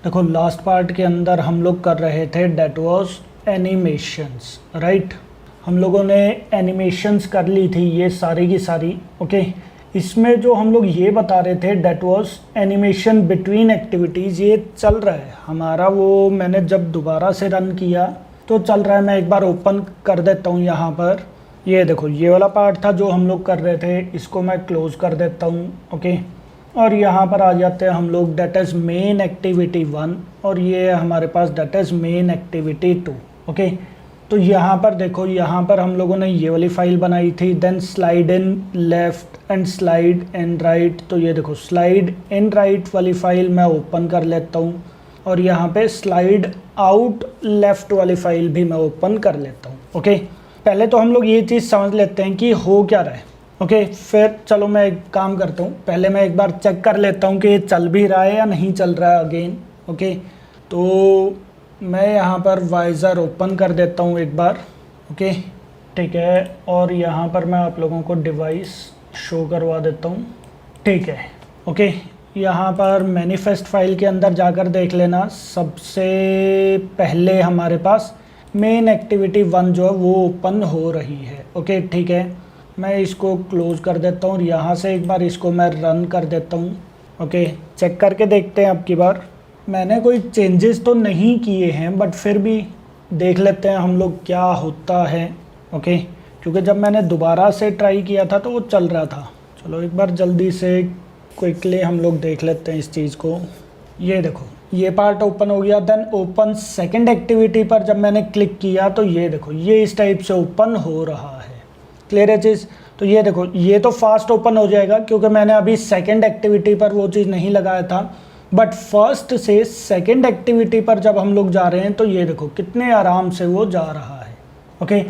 देखो last part के अंदर हम लोग कर रहे थे डेट वॉज एनिमेशंस, राइट। हम लोगों ने एनिमेशंस कर ली थी ये सारी की सारी, ओके। इसमें जो हम लोग ये बता रहे थे that was animation between activities, ये चल रहा है हमारा। वो मैंने जब दोबारा से रन किया तो चल रहा है। मैं एक बार ओपन कर देता हूँ यहाँ पर। ये देखो ये वाला पार्ट था जो हम लोग कर रहे थे, इसको मैं क्लोज कर देता हूँ, ओके। और यहाँ पर आ जाते हैं हम लोग डेट इज़ मेन एक्टिविटी 1 और ये है हमारे पास that is main activity 2, okay. तो यहाँ पर देखो, यहाँ पर हम लोगों ने ये वाली फाइल बनाई थी, then slide in left and slide in right. तो ये देखो स्लाइड इन राइट वाली फाइल मैं ओपन कर लेता हूँ और यहाँ पे स्लाइड आउट लेफ़्ट वाली फाइल भी मैं ओपन कर लेता हूँ, ओके। पहले तो हम लोग ये चीज़ समझ लेते हैं कि हो क्या रहा है, ओके। फिर चलो मैं एक काम करता हूँ, पहले मैं एक बार चेक कर लेता हूँ कि ये चल भी रहा है या नहीं चल रहा है अगेन, ओके। तो मैं यहाँ पर वाइज़र ओपन कर देता हूँ एक बार, ओके, ठीक है। और यहाँ पर मैं आप लोगों को डिवाइस शो करवा देता हूँ, ठीक है, ओके। यहाँ पर मैनिफेस्ट फाइल के अंदर जाकर देख लेना, सबसे पहले हमारे पास मेन एक्टिविटी 1 जो है वो ओपन हो रही है, ओके, ठीक है। मैं इसको क्लोज़ कर देता हूँ और यहाँ से एक बार इसको मैं रन कर देता हूँ, ओके। चेक करके देखते हैं अब की बार। मैंने कोई चेंजेस तो नहीं किए हैं बट फिर भी देख लेते हैं हम लोग क्या होता है, ओके। क्योंकि जब मैंने दोबारा से ट्राई किया था तो वो चल रहा था। चलो एक बार जल्दी से क्विकली हम लोग देख लेते हैं इस चीज़ को। ये देखो ये पार्ट ओपन हो गया। देन ओपन सेकंड एक्टिविटी पर जब मैंने क्लिक किया तो ये देखो ये इस टाइप से ओपन हो रहा है। क्लियर है चीज़? तो ये देखो ये तो फास्ट ओपन हो जाएगा क्योंकि मैंने अभी सेकंड एक्टिविटी पर वो चीज़ नहीं लगाया था। बट फर्स्ट से सेकंड एक्टिविटी पर जब हम लोग जा रहे हैं तो ये देखो कितने आराम से वो जा रहा है, ओके।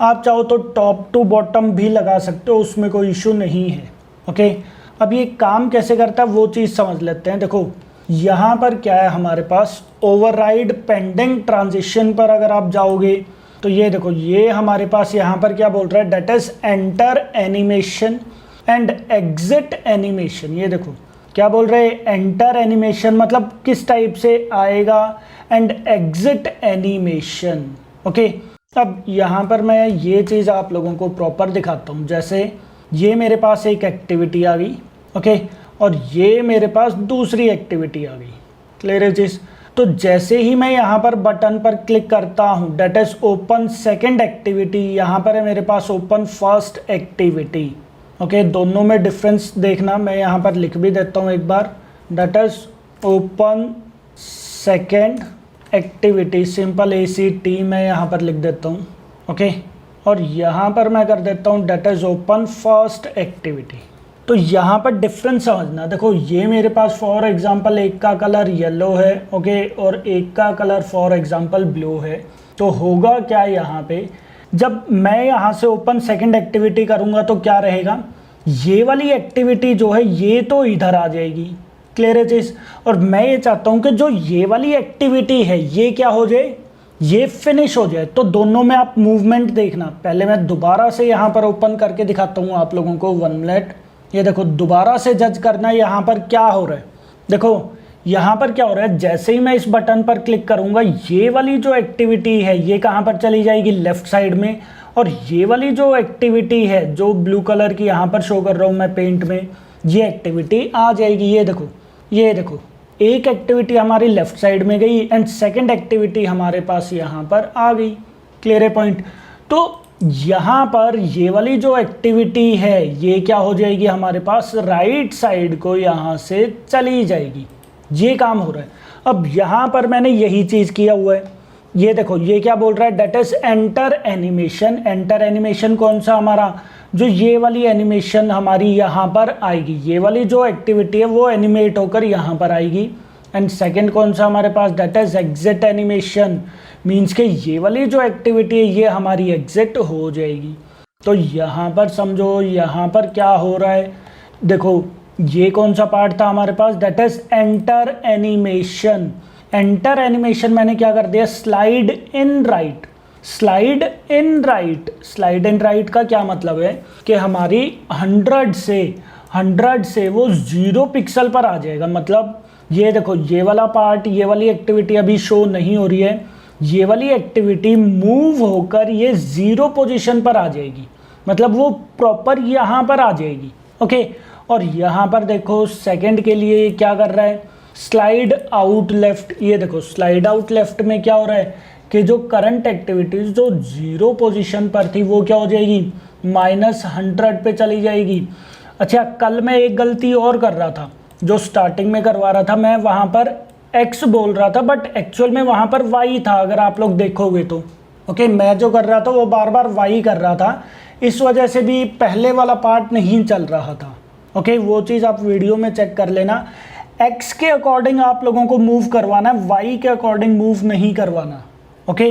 आप चाहो तो टॉप टू बॉटम भी लगा सकते हो, उसमें कोई इशू नहीं है, ओके। अब ये काम कैसे करता है वो चीज़ समझ लेते हैं। देखो यहाँ पर क्या है हमारे पास, ओवरराइड पेंडिंग ट्रांजिशन पर अगर आप जाओगे तो ये देखो ये हमारे पास यहाँ पर क्या बोल रहा है, that is enter animation and exit animation. ये देखो क्या बोल रहे हैं, एंटर एनिमेशन मतलब किस टाइप से आएगा एंड एग्जिट एनिमेशन, ओके। अब यहाँ पर मैं ये चीज़ आप लोगों को प्रॉपर दिखाता हूँ। जैसे ये मेरे पास एक एक्टिविटी आ गई, ओके, और ये मेरे पास दूसरी एक्टिविटी आ गई। क्लियर है चीज़? तो जैसे ही मैं यहाँ पर बटन पर क्लिक करता हूँ that is open second activity, यहाँ पर है मेरे पास ओपन फर्स्ट एक्टिविटी, ओके। दोनों में डिफरेंस देखना, मैं यहाँ पर लिख भी देता हूँ एक बार, that is open second activity, simple ACT मैं यहाँ पर लिख देता हूँ, ओके। और यहाँ पर मैं कर देता हूँ that is open first activity. तो यहाँ पर डिफरेंस समझना। देखो ये मेरे पास फॉर एग्जांपल एक का कलर येलो है, ओके, और एक का कलर फॉर एग्जांपल ब्लू है। तो होगा क्या यहाँ पे, जब मैं यहाँ से ओपन सेकंड एक्टिविटी करूँगा तो क्या रहेगा, ये वाली एक्टिविटी जो है ये तो इधर आ जाएगी। क्लियर है चीज़? और मैं ये चाहता हूँ कि जो ये वाली एक्टिविटी है ये क्या हो जाए, ये फिनिश हो जाए। तो दोनों में आप मूवमेंट देखना। पहले मैं दोबारा से यहाँ पर ओपन करके दिखाता हूँ आप लोगों को 1 मिनट। ये देखो दोबारा से जज करना यहाँ पर क्या हो रहा है। देखो यहाँ पर क्या हो रहा है, जैसे ही मैं इस बटन पर क्लिक करूँगा ये वाली जो एक्टिविटी है ये कहाँ पर चली जाएगी, लेफ्ट साइड में। और ये वाली जो एक्टिविटी है जो ब्लू कलर की यहाँ पर शो कर रहा हूँ मैं पेंट में, ये एक्टिविटी आ जाएगी। ये देखो एक एक्टिविटी हमारी लेफ्ट साइड में गई एंड सेकंड एक्टिविटी हमारे पास यहाँ पर आ गई। क्लियर है पॉइंट? तो यहाँ पर ये वाली जो एक्टिविटी है ये क्या हो जाएगी, हमारे पास राइट साइड को यहाँ से चली जाएगी। ये काम हो रहा है। अब यहाँ पर मैंने यही चीज़ किया हुआ है। ये देखो ये क्या बोल रहा है, that is enter animation. Enter animation कौन सा हमारा, जो ये वाली एनिमेशन हमारी यहाँ पर आएगी, ये वाली जो एक्टिविटी है वो एनिमेट होकर यहाँ पर आएगी। एंड सेकंड कौन सा हमारे पास, that is exit animation, means के ये वाली जो एक्टिविटी है ये हमारी एग्जिट हो जाएगी। तो यहाँ पर समझो यहाँ पर क्या हो रहा है, देखो ये कौन सा पार्ट था हमारे पास, that is enter animation. Enter animation मैंने क्या कर दिया, slide in right. Slide in right, slide in right का क्या मतलब है कि हमारी 100 से वो 0 पिक्सल पर आ जाएगा। मतलब ये देखो ये वाला पार्ट, ये वाली एक्टिविटी अभी शो नहीं हो रही है, ये वाली एक्टिविटी मूव होकर ये 0 पोजीशन पर आ जाएगी, मतलब वो प्रॉपर यहाँ पर आ जाएगी। ओके, और यहाँ पर देखो सेकंड के लिए क्या कर रहा है, स्लाइड आउट लेफ्ट। ये देखो स्लाइड आउट लेफ्ट में क्या हो रहा है कि जो करंट एक्टिविटीज जो 0 पोजीशन पर थी वो क्या हो जाएगी, -100 पे चली जाएगी। अच्छा, कल मैं एक गलती और कर रहा था, जो स्टार्टिंग में करवा रहा था, मैं वहाँ पर x बोल रहा था बट एक्चुअल में वहाँ पर y था, अगर आप लोग देखोगे तो। ओके, मैं जो कर रहा था वो बार बार y कर रहा था, इस वजह से भी पहले वाला पार्ट नहीं चल रहा था। ओके, वो चीज़ आप वीडियो में चेक कर लेना। x के अकॉर्डिंग आप लोगों को मूव करवाना है, y के अकॉर्डिंग मूव नहीं करवाना। ओके,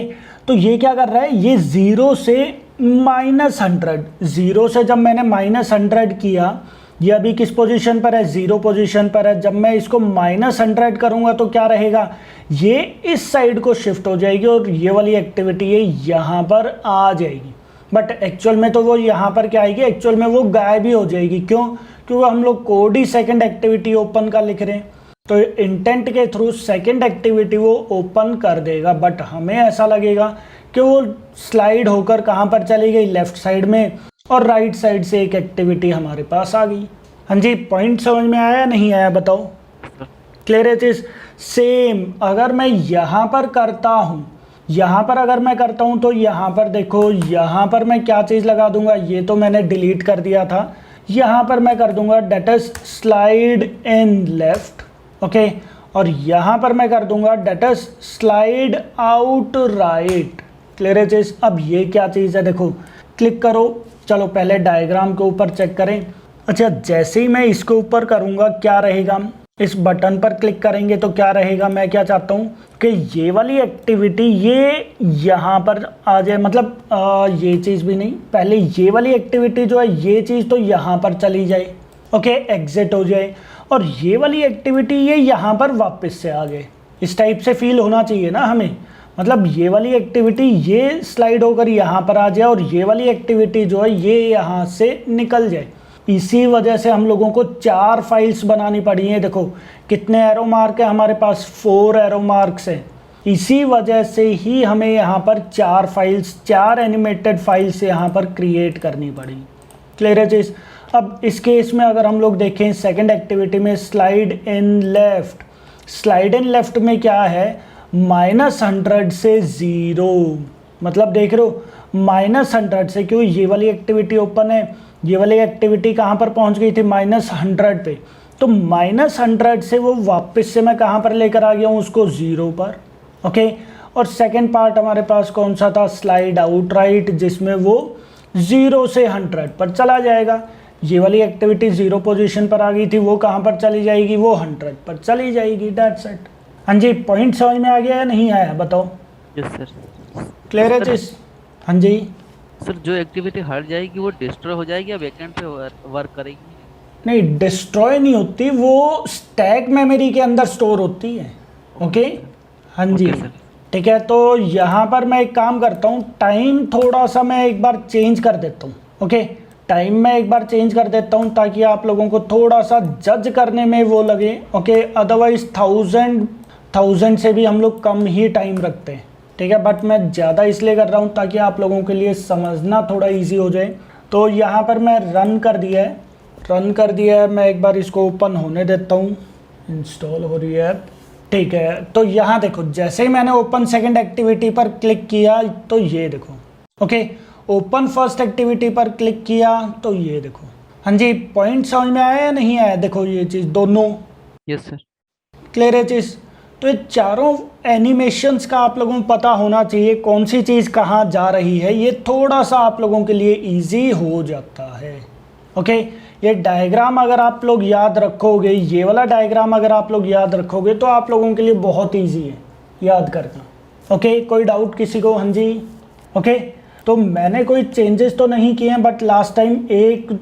तो ये क्या कर रहा है, ये 0 से -100, 0 से जब मैंने -100 किया, ये अभी किस पोजीशन पर है, 0 पोजीशन पर है। जब मैं इसको -100 करूंगा तो क्या रहेगा, ये इस साइड को शिफ्ट हो जाएगी और ये वाली एक्टिविटी ये यहाँ पर आ जाएगी। बट एक्चुअल में तो वो यहाँ पर क्या आएगी, एक्चुअल में वो गायब ही हो जाएगी। क्यों? क्योंकि हम लोग कोड ही सेकंड एक्टिविटी ओपन का लिख रहे हैं, तो इंटेंट के थ्रू सेकंड एक्टिविटी वो ओपन कर देगा, बट हमें ऐसा लगेगा कि वो स्लाइड होकर कहाँ पर चली गई, लेफ्ट साइड में, और राइट साइड से एक एक्टिविटी हमारे पास आ गई। हाँ जी, पॉइंट समझ में आया नहीं आया बताओ? क्लियर है चीज? सेम अगर मैं यहाँ पर करता हूँ, यहाँ पर अगर मैं करता हूँ तो यहाँ पर देखो, यहाँ पर मैं क्या चीज़ लगा दूंगा, ये तो मैंने डिलीट कर दिया था, यहाँ पर मैं कर दूंगा that is slide in left. Okay, और यहाँ पर मैं कर दूंगा that is slide out right. Clear है चीज? अब ये क्या चीज़ है, देखो क्लिक करो, चलो पहले डायग्राम के ऊपर चेक करें। अच्छा, जैसे ही मैं इसके ऊपर करूँगा क्या रहेगा, इस बटन पर क्लिक करेंगे तो क्या रहेगा, मैं क्या चाहता हूँ कि ये वाली एक्टिविटी ये यहाँ पर आ जाए, मतलब ये चीज़ भी नहीं, पहले ये वाली एक्टिविटी जो है ये चीज़ तो यहाँ पर चली जाए। ओके, एग्जिट हो जाए, और ये वाली एक्टिविटी ये यहाँ पर वापस से आ जाए। इस टाइप से फील होना चाहिए ना हमें, मतलब ये वाली एक्टिविटी ये स्लाइड होकर यहाँ पर आ जाए और ये वाली एक्टिविटी जो है ये यहाँ से निकल जाए। इसी वजह से हम लोगों को 4 फाइल्स बनानी पड़ी हैं। देखो कितने एरो मार्क है हमारे पास, 4 एरो मार्क्स हैं। इसी वजह से ही हमें यहाँ पर 4 फाइल्स, 4 एनिमेटेड फाइल्स यहाँ पर क्रिएट करनी पड़ी। क्लियर है चीज़? अब इस केस में अगर हम लोग देखें सेकेंड एक्टिविटी में slide in left, slide in left में क्या है, -100 से 0, मतलब देख रहे हो -100 से, क्यों ये वाली एक्टिविटी ओपन है, ये वाली एक्टिविटी कहाँ पर पहुँच गई थी, -100 पे, तो -100 से वो वापस से मैं कहाँ पर लेकर आ गया हूँ उसको 0 पर। ओके, और सेकेंड पार्ट हमारे पास कौन सा था, स्लाइड आउट राइट, जिसमें वो 0 से 100 पर चला जाएगा। ये वाली एक्टिविटी 0 पोजीशन पर आ गई थी, वो कहाँ पर चली जाएगी, वो 100 पर चली जाएगी। That's it. हाँ जी, पॉइंट समझ में आ गया या नहीं आया बताओ? Yes sir. क्लियर है चीज? हाँ जी सर, जो एक्टिविटी हट जाएगी वो डिस्ट्रॉय हो जाएगी या बैकएंड पे वर्क करेगी? नहीं, डिस्ट्रॉय नहीं होती, वो स्टैक मेमोरी के अंदर स्टोर होती है। ओके, हाँ जी ठीक है। तो यहाँ पर मैं एक काम करता हूँ, टाइम थोड़ा सा मैं एक बार चेंज कर देता हूँ। ओके, टाइम में एक बार चेंज कर देता हूँ ताकि आप लोगों को थोड़ा सा जज करने में वो लगे। ओके, अदरवाइज 1000 से भी हम लोग कम ही टाइम रखते हैं, ठीक है, बट मैं ज़्यादा इसलिए कर रहा हूँ ताकि आप लोगों के लिए समझना थोड़ा इजी हो जाए। तो यहाँ पर मैं रन कर दिया है, मैं एक बार इसको ओपन होने देता हूँ, इंस्टॉल हो रही है ऐप, ठीक है। तो यहाँ देखो, जैसे ही मैंने ओपन सेकंड एक्टिविटी पर क्लिक किया तो ये देखो, ओके, ओपन फर्स्ट एक्टिविटी पर क्लिक किया तो ये देखो। हाँ जी, पॉइंट समझ में आया या नहीं आया? देखो ये चीज़ दोनों। Yes sir. क्लियर है चीज़? तो ये चारों एनिमेशंस का आप लोगों को पता होना चाहिए कौन सी चीज़ कहाँ जा रही है, ये थोड़ा सा आप लोगों के लिए इजी हो जाता है। ओके, ये डायग्राम अगर आप लोग याद रखोगे, ये वाला डायग्राम अगर आप लोग याद रखोगे तो आप लोगों के लिए बहुत ईजी है याद करना। ओके, कोई डाउट किसी को? हाँ जी, ओके। तो मैंने कोई चेंजेस तो नहीं किए हैं, बट लास्ट टाइम एक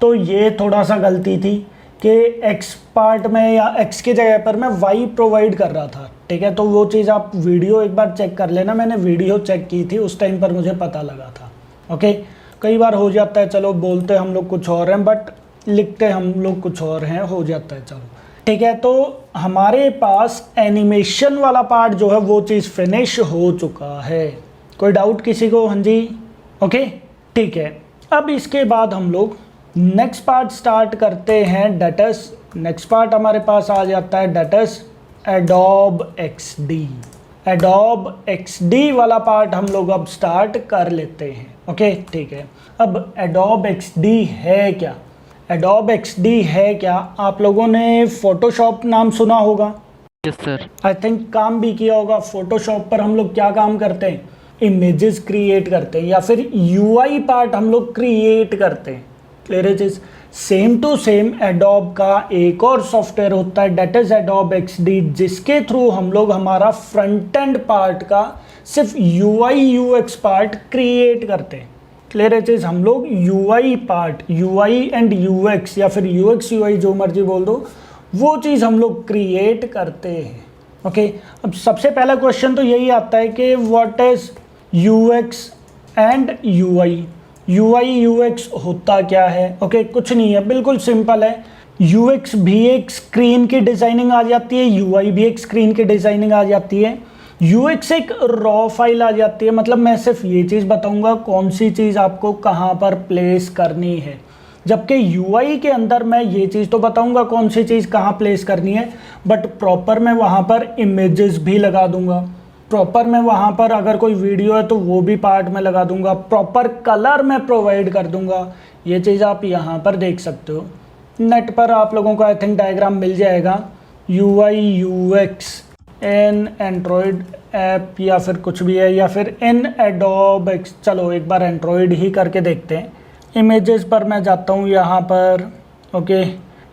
तो ये थोड़ा सा गलती थी कि एक्स पार्ट में या एक्स की जगह पर मैं वाई प्रोवाइड कर रहा था, ठीक है। तो वो चीज़ आप वीडियो एक बार चेक कर लेना, मैंने वीडियो चेक की थी, उस टाइम पर मुझे पता लगा था। ओके, कई बार हो जाता है, चलो बोलते हम लोग कुछ और हैं बट लिखते हम लोग कुछ और हैं, हो जाता है, चलो ठीक है, तो हमारे पास एनिमेशन वाला पार्ट जो है वो चीज़ फिनिश हो चुका है। कोई डाउट किसी को? हाँ जी, ओके, ठीक है। अब इसके बाद हम लोग नेक्स्ट पार्ट स्टार्ट करते हैं, डेट इज नेक्स्ट पार्ट हमारे पास आ जाता है that is Adobe XD. Adobe XD वाला पार्ट हम लोग अब स्टार्ट कर लेते हैं। ओके, ठीक है। अब एडोब एक्सडी है क्या? एडोब एक्सडी है क्या? आप लोगों ने फोटोशॉप नाम सुना होगा, यस सर। आई थिंक काम भी किया होगा। फोटोशॉप पर हम लोग क्या काम करते हैं? इमेजेस क्रिएट करते हैं या फिर यूआई पार्ट हम लोग क्रिएट करते हैं। क्लियर है चीज? सेम टू सेम एडोब का एक और सॉफ्टवेयर होता है डेट इज एडोब एक्सडी, जिसके थ्रू हम लोग हमारा फ्रंट एंड पार्ट का सिर्फ यूआई यूएक्स पार्ट क्रिएट करते हैं। क्लियर है चीज? हम लोग UI part, UI and UX या फिर यूएक्स यूआई जो मर्जी बोल दो, वो चीज़ हम लोग क्रिएट करते हैं। ओके, अब सबसे पहला क्वेश्चन तो यही आता है कि what is UX and UI. UI UX होता क्या है? ओके, कुछ नहीं है, बिल्कुल सिंपल है। यूएक्स भी एक स्क्रीन की डिज़ाइनिंग आ जाती है, यूआई भी एक स्क्रीन की डिज़ाइनिंग आ जाती है। यूएक्स एक रॉ फाइल आ जाती है, मतलब मैं सिर्फ ये चीज़ बताऊंगा कौन सी चीज़ आपको कहाँ पर प्लेस करनी है, जबकि यूआई के अंदर मैं ये चीज़ तो बताऊंगा कौन सी चीज़ कहाँ प्लेस करनी है, बट प्रॉपर मैं वहाँ पर इमेजेस भी लगा दूंगा। प्रॉपर मैं वहाँ पर अगर कोई वीडियो है तो वो भी पार्ट में लगा दूंगा। प्रॉपर कलर मैं प्रोवाइड कर दूंगा। ये चीज़ आप यहाँ पर देख सकते हो। नेट पर आप लोगों को आई थिंक डायग्राम मिल जाएगा, यूआई यूएक्स इन एंड्रॉयड ऐप या फिर कुछ भी है, या फिर इन एडोब एक्स। चलो एक बार एंड्रॉयड ही करके देखते हैं। इमेजेस पर मैं जाता हूँ यहाँ पर, ओके,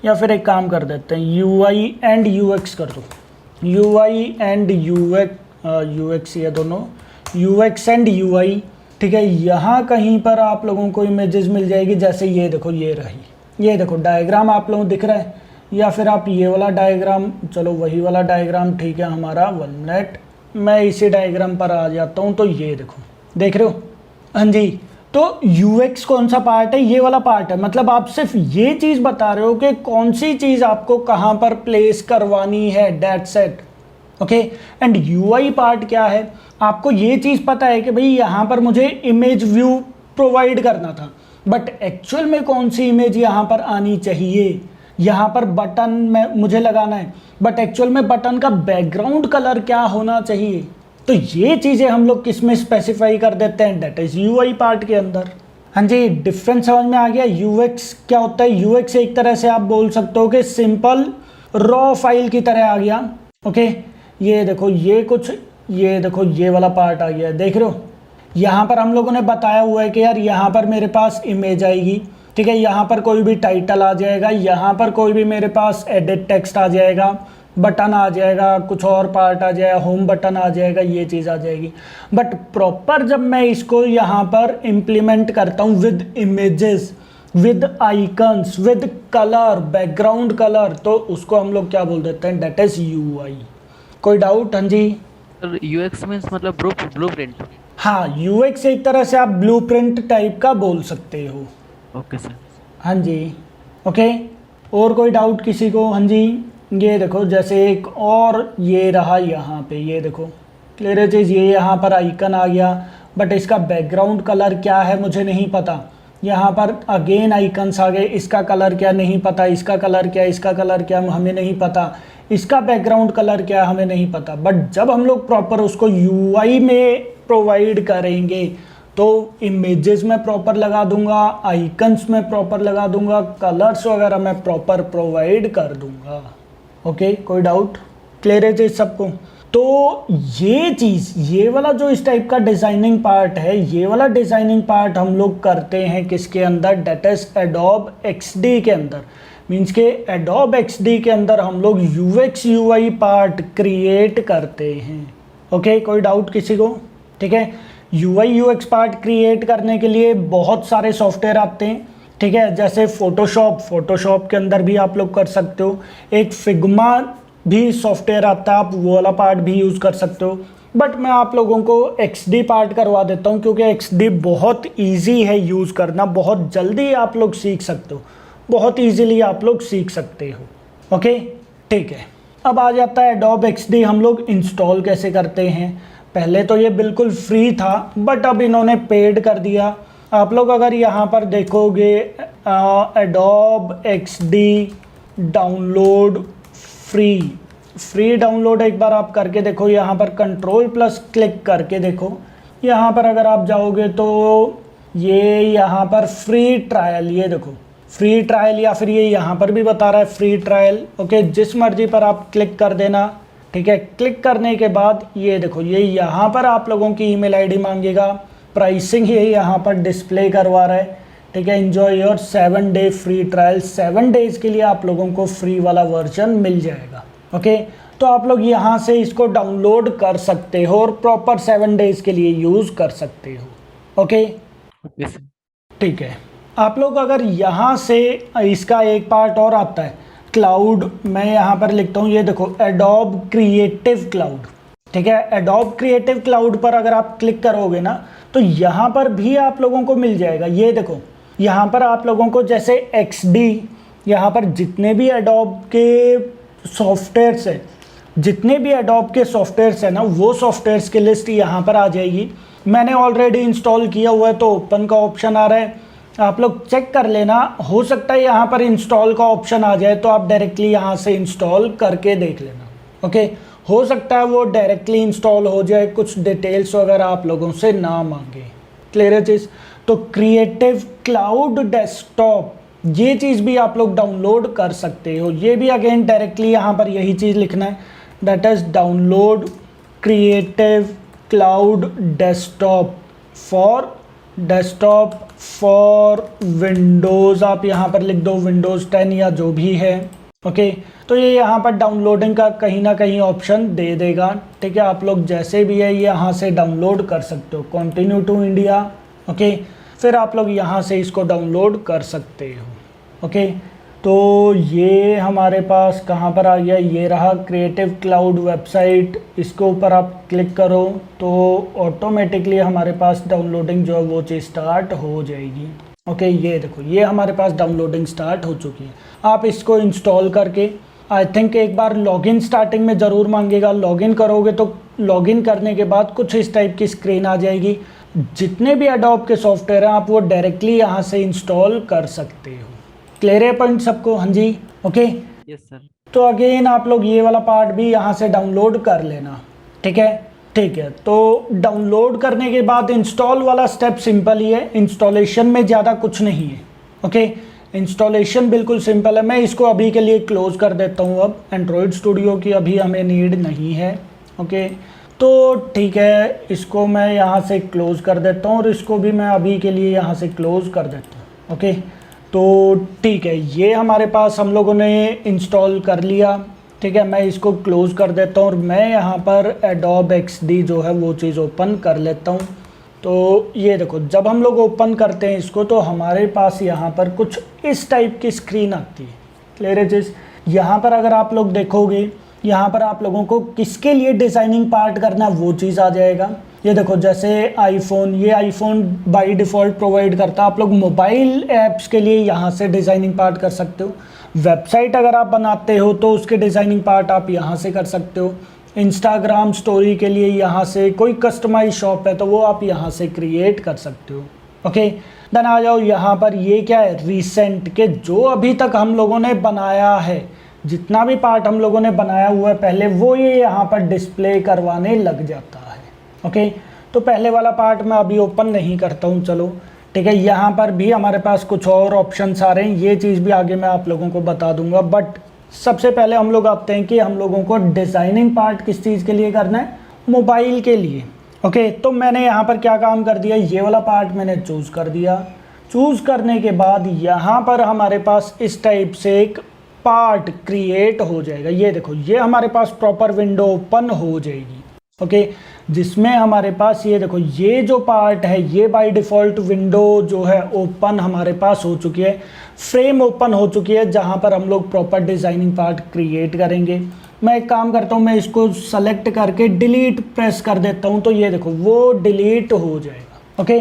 या फिर एक काम कर देते हैं यूआई एंड यूएक्स कर दो, यूआई एंड यूएक्स, ये दोनों यूएक्स एंड यूआई। ठीक है, यहाँ कहीं पर आप लोगों को इमेजेस मिल जाएगी, जैसे ये देखो, ये रही, ये देखो डायग्राम आप लोगों को दिख रहा है, या फिर आप ये वाला डायग्राम, चलो वही वाला डायग्राम ठीक है हमारा 1 मिनट, मैं इसी डायग्राम पर आ जाता हूँ। तो ये देखो, देख रहे हो? हाँ जी, तो यूएक्स कौन सा पार्ट है? ये वाला पार्ट है। मतलब आप सिर्फ ये चीज़ बता रहे हो कि कौन सी चीज़ आपको कहाँ पर प्लेस करवानी है, that's it. Okay, and UI part क्या है? आपको ये चीज़ पता है कि भाई यहाँ पर मुझे इमेज व्यू प्रोवाइड करना था, बट एक्चुअल में कौन सी इमेज यहाँ पर आनी चाहिए? यहाँ पर बटन में मुझे लगाना है, बट एक्चुअल में बटन का बैकग्राउंड कलर क्या होना चाहिए? तो ये चीज़ें हम लोग किस में स्पेसिफाई कर देते हैं? डेट इज यूआई पार्ट के अंदर। हाँ जी, डिफरेंस समझ में आ गया? यूएक्स क्या होता है? यूएक्स एक तरह से आप बोल सकते हो कि सिंपल रॉ फाइल की तरह आ गया। ओके, ये देखो, ये कुछ, ये देखो ये वाला पार्ट आ गया, देख रहे हो? यहाँ पर हम लोगों ने बताया हुआ है कि यार यहाँ पर मेरे पास इमेज आएगी, ठीक है, यहाँ पर कोई भी टाइटल आ जाएगा, यहाँ पर कोई भी मेरे पास एडिट टेक्स्ट आ जाएगा, बटन आ जाएगा, कुछ और पार्ट आ जाएगा, होम बटन आ जाएगा, ये चीज़ आ जाएगी। बट प्रॉपर जब मैं इसको यहाँ पर इम्प्लीमेंट करता हूँ with images, with icons, with colour, background colour, तो उसको हम लोग क्या बोल देते हैं? That is UI. कोई डाउट? हाँ जी, यूएक्स मीन्स मतलब ब्लूप्रिंट। हाँ, यूएक्स एक तरह से आप ब्लूप्रिंट टाइप का बोल सकते हो। Okay sir. हाँ जी, ओके, और कोई डाउट किसी को? हाँ जी, ये देखो, जैसे एक और ये रहा यहाँ पे, ये देखो क्लियर है चीज़, ये यहाँ पर आइकन आ गया, बट इसका बैकग्राउंड कलर क्या है मुझे नहीं पता। यहाँ पर अगेन आइकन्स आ गए, इसका कलर क्या नहीं पता, इसका कलर क्या, इसका कलर क्या हमें नहीं पता, इसका बैकग्राउंड कलर क्या हमें नहीं पता। बट जब हम लोग प्रॉपर उसको यूआई में प्रोवाइड करेंगे तो इमेजेस में प्रॉपर लगा दूंगा, आइकन्स में प्रॉपर लगा दूंगा, कलर्स वगैरह मैं प्रॉपर प्रोवाइड कर दूंगा। ओके, कोई डाउट? क्लियर है जी सबको? तो ये चीज़, ये वाला जो इस टाइप का डिज़ाइनिंग पार्ट है, ये वाला डिज़ाइनिंग पार्ट हम लोग करते हैं किसके अंदर? डेट इज एडोब एक्सडी के अंदर। मीन्स के एडोब एक्सडी के अंदर हम लोग यूएक्स यूआई पार्ट क्रिएट करते हैं। ओके, कोई डाउट किसी को? ठीक है, यूआई यूएक्स पार्ट क्रिएट करने के लिए बहुत सारे सॉफ्टवेयर आते हैं, ठीक है, जैसे फोटोशॉप के अंदर भी आप लोग कर सकते हो। एक फिग्मा भी सॉफ्टवेयर आता है, आप वो वाला पार्ट भी यूज़ कर सकते हो। बट मैं आप लोगों को एक्सडी पार्ट करवा देता हूँ, क्योंकि एक्सडी बहुत ईजी है यूज़ करना, बहुत जल्दी आप लोग सीख सकते हो, बहुत ईजीली आप लोग सीख सकते हो। ओके, ठीक है, अब आ जाता है Adobe XD हम लोग इंस्टॉल कैसे करते हैं। पहले तो ये बिल्कुल फ्री था बट अब इन्होंने पेड कर दिया। आप लोग अगर यहाँ पर देखोगे Adobe XD download free download एक बार आप करके देखो। यहाँ पर कंट्रोल प्लस क्लिक करके देखो। यहाँ पर अगर आप जाओगे तो ये यहाँ पर फ्री ट्रायल, ये देखो फ्री ट्रायल, या फिर ये यहाँ पर भी बता रहा है फ्री ट्रायल। ओके, जिस मर्जी पर आप क्लिक कर देना। ठीक है, क्लिक करने के बाद ये देखो ये यहाँ पर आप लोगों की ईमेल आईडी मांगेगा। प्राइसिंग ये यहाँ पर डिस्प्ले करवा रहा है। ठीक है, enjoy your 7 day free trial. 7 days के लिए आप लोगों को फ्री वाला वर्जन मिल जाएगा। ओके, तो आप लोग यहाँ से इसको डाउनलोड कर सकते हो और प्रॉपर 7 डेज़ के लिए यूज़ कर सकते हो। ओके, ठीक है। आप लोग अगर यहाँ से इसका एक पार्ट और आता है क्लाउड, मैं यहाँ पर लिखता हूँ, ये देखो Adobe क्रिएटिव क्लाउड। ठीक है, Adobe क्रिएटिव क्लाउड पर अगर आप क्लिक करोगे ना तो यहाँ पर भी आप लोगों को मिल जाएगा। ये देखो यहाँ पर आप लोगों को जैसे XD, यहाँ पर जितने भी Adobe के सॉफ्टवेयर्स है, जितने भी Adobe के सॉफ्टवेयर्स है ना, वो सॉफ्टवेयर्स की लिस्ट यहाँ पर आ जाएगी। मैंने ऑलरेडी इंस्टॉल किया हुआ है तो ओपन का ऑप्शन आ रहा है, आप लोग चेक कर लेना। हो सकता है यहाँ पर इंस्टॉल का ऑप्शन आ जाए तो आप डायरेक्टली यहाँ से इंस्टॉल करके देख लेना। ओके, हो सकता है वो डायरेक्टली इंस्टॉल हो जाए, कुछ डिटेल्स वगैरह आप लोगों से ना मांगे। क्लियर है चीज़? तो क्रिएटिव क्लाउड डेस्कटॉप ये चीज़ भी आप लोग डाउनलोड कर सकते हो। ये भी अगेन डायरेक्टली यहाँ पर यही चीज़ लिखना है, that is download creative cloud desktop for Windows. आप यहाँ पर लिख दो विंडोज़ 10 या जो भी है। ओके, तो ये यहाँ पर डाउनलोडिंग का कहीं ना कहीं ऑप्शन दे देगा। ठीक है, आप लोग जैसे भी है यहाँ से डाउनलोड कर सकते हो। Continue to India. ओके, फिर आप लोग यहाँ से इसको डाउनलोड कर सकते हो। ओके, तो ये हमारे पास कहाँ पर आ गया, ये रहा क्रिएटिव क्लाउड वेबसाइट। इसके ऊपर आप क्लिक करो तो ऑटोमेटिकली हमारे पास डाउनलोडिंग जो है वो चीज़ स्टार्ट हो जाएगी। ओके, ये देखो ये हमारे पास डाउनलोडिंग स्टार्ट हो चुकी है। आप इसको इंस्टॉल करके आई थिंक एक बार लॉगिन स्टार्टिंग में ज़रूर मांगेगा। लॉगिन करोगे तो लॉगिन करने के बाद कुछ इस टाइप की स्क्रीन आ जाएगी। जितने भी Adobe के सॉफ्टवेयर हैं आप वो डायरेक्टली यहाँ से इंस्टॉल कर सकते हो। क्लियर है पॉइंट सबको? हाँ जी, ओके यस सर। तो अगेन आप लोग ये वाला पार्ट भी यहाँ से डाउनलोड कर लेना। ठीक है, ठीक है। तो डाउनलोड करने के बाद इंस्टॉल वाला स्टेप सिंपल ही है, इंस्टॉलेशन में ज़्यादा कुछ नहीं है। ओके, इंस्टॉलेशन बिल्कुल सिंपल है। मैं इसको अभी के लिए क्लोज कर देता हूँ। अब एंड्रॉयड स्टूडियो की अभी हमें नीड नहीं है। ओके, तो ठीक है, इसको मैं यहाँ से क्लोज कर देता हूँ और इसको भी मैं अभी के लिए यहाँ से क्लोज कर देता हूँ। ओके, तो ठीक है, ये हमारे पास हम लोगों ने इंस्टॉल कर लिया। ठीक है, मैं इसको क्लोज कर देता हूँ और मैं यहाँ पर Adobe XD जो है वो चीज़ ओपन कर लेता हूँ। तो ये देखो जब हम लोग ओपन करते हैं इसको तो हमारे पास यहाँ पर कुछ इस टाइप की स्क्रीन आती है। क्लियर है चीज़? यहाँ पर अगर आप लोग देखोगे यहाँ पर आप लोगों को किसके लिए डिज़ाइनिंग पार्ट करना है वो चीज़ आ जाएगा। ये देखो जैसे आईफोन, ये आईफोन बाय डिफ़ॉल्ट प्रोवाइड करता है। आप लोग मोबाइल ऐप्स के लिए यहाँ से डिज़ाइनिंग पार्ट कर सकते हो। वेबसाइट अगर आप बनाते हो तो उसके डिज़ाइनिंग पार्ट आप यहाँ से कर सकते हो। इंस्टाग्राम स्टोरी के लिए यहाँ से, कोई कस्टमाइज शॉप है तो वो आप यहाँ से क्रिएट कर सकते हो। ओके, देन आ जाओ यहाँ पर, ये क्या है रीसेंट के, जो अभी तक हम लोगों ने बनाया है, जितना भी पार्ट हम लोगों ने बनाया हुआ है पहले वो ये यहाँ पर डिस्प्ले करवाने लग जाता है। ओके, तो पहले वाला पार्ट मैं अभी ओपन नहीं करता हूँ। चलो ठीक है, यहाँ पर भी हमारे पास कुछ और ऑप्शंस आ रहे हैं, ये चीज़ भी आगे मैं आप लोगों को बता दूंगा। बट सबसे पहले हम लोग आते हैं कि हम लोगों को डिज़ाइनिंग पार्ट किस चीज़ के लिए करना है, मोबाइल के लिए। ओके, तो मैंने यहाँ पर क्या काम कर दिया, ये वाला पार्ट मैंने चूज़ कर दिया। चूज़ करने के बाद यहाँ पर हमारे पास इस टाइप से एक पार्ट क्रिएट हो जाएगा। ये देखो ये हमारे पास प्रॉपर विंडो ओपन हो जाएगी। ओके, जिसमें हमारे पास ये देखो ये जो पार्ट है ये बाय डिफ़ॉल्ट विंडो जो है ओपन हमारे पास हो चुकी है, फ्रेम ओपन हो चुकी है जहाँ पर हम लोग प्रॉपर डिज़ाइनिंग पार्ट क्रिएट करेंगे। मैं एक काम करता हूँ, मैं इसको सेलेक्ट करके डिलीट प्रेस कर देता हूँ तो ये देखो वो डिलीट हो जाएगा। ओके,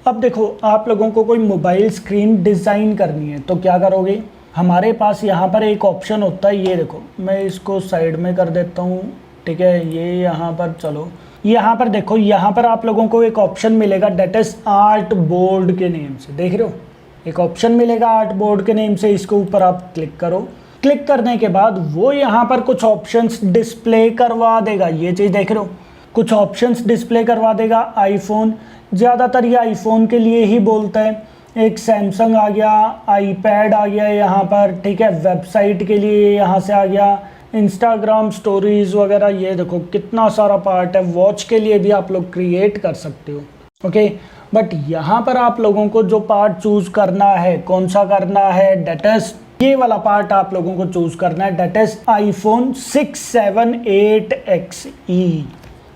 अब देखो आप लोगों को कोई मोबाइल स्क्रीन डिज़ाइन करनी है तो क्या करोगे, हमारे पास यहाँ पर एक ऑप्शन होता है, ये देखो मैं इसको साइड में कर देता हूँ, ठीक है। ये यहाँ पर चलो, यहाँ पर देखो, यहाँ पर आप लोगों को एक ऑप्शन मिलेगा डेट इज आर्ट बोर्ड के नेम से, देख रहे हो एक ऑप्शन मिलेगा आर्ट बोर्ड के नेम से, इसके ऊपर आप क्लिक करो। क्लिक करने के बाद वो यहाँ पर कुछ ऑप्शंस डिस्प्ले करवा देगा, ये चीज़ देख रहे हो, कुछ ऑप्शंस डिस्प्ले करवा देगा। आईफोन, ज़्यादातर ये आईफोन के लिए ही बोलता है। एक सैमसंग आ गया, आईपैड आ गया यहाँ पर, ठीक है। वेबसाइट के लिए यहाँ से आ गया, इंस्टाग्राम स्टोरीज वगैरह, ये देखो कितना सारा पार्ट है। वॉच के लिए भी आप लोग क्रिएट कर सकते हो, ओके। बट यहाँ पर आप लोगों को जो पार्ट चूज करना है, कौन सा करना है, डेट इज ये वाला पार्ट आप लोगों को चूज करना है, डेट इज आईफोन 6, 7, 8 XE।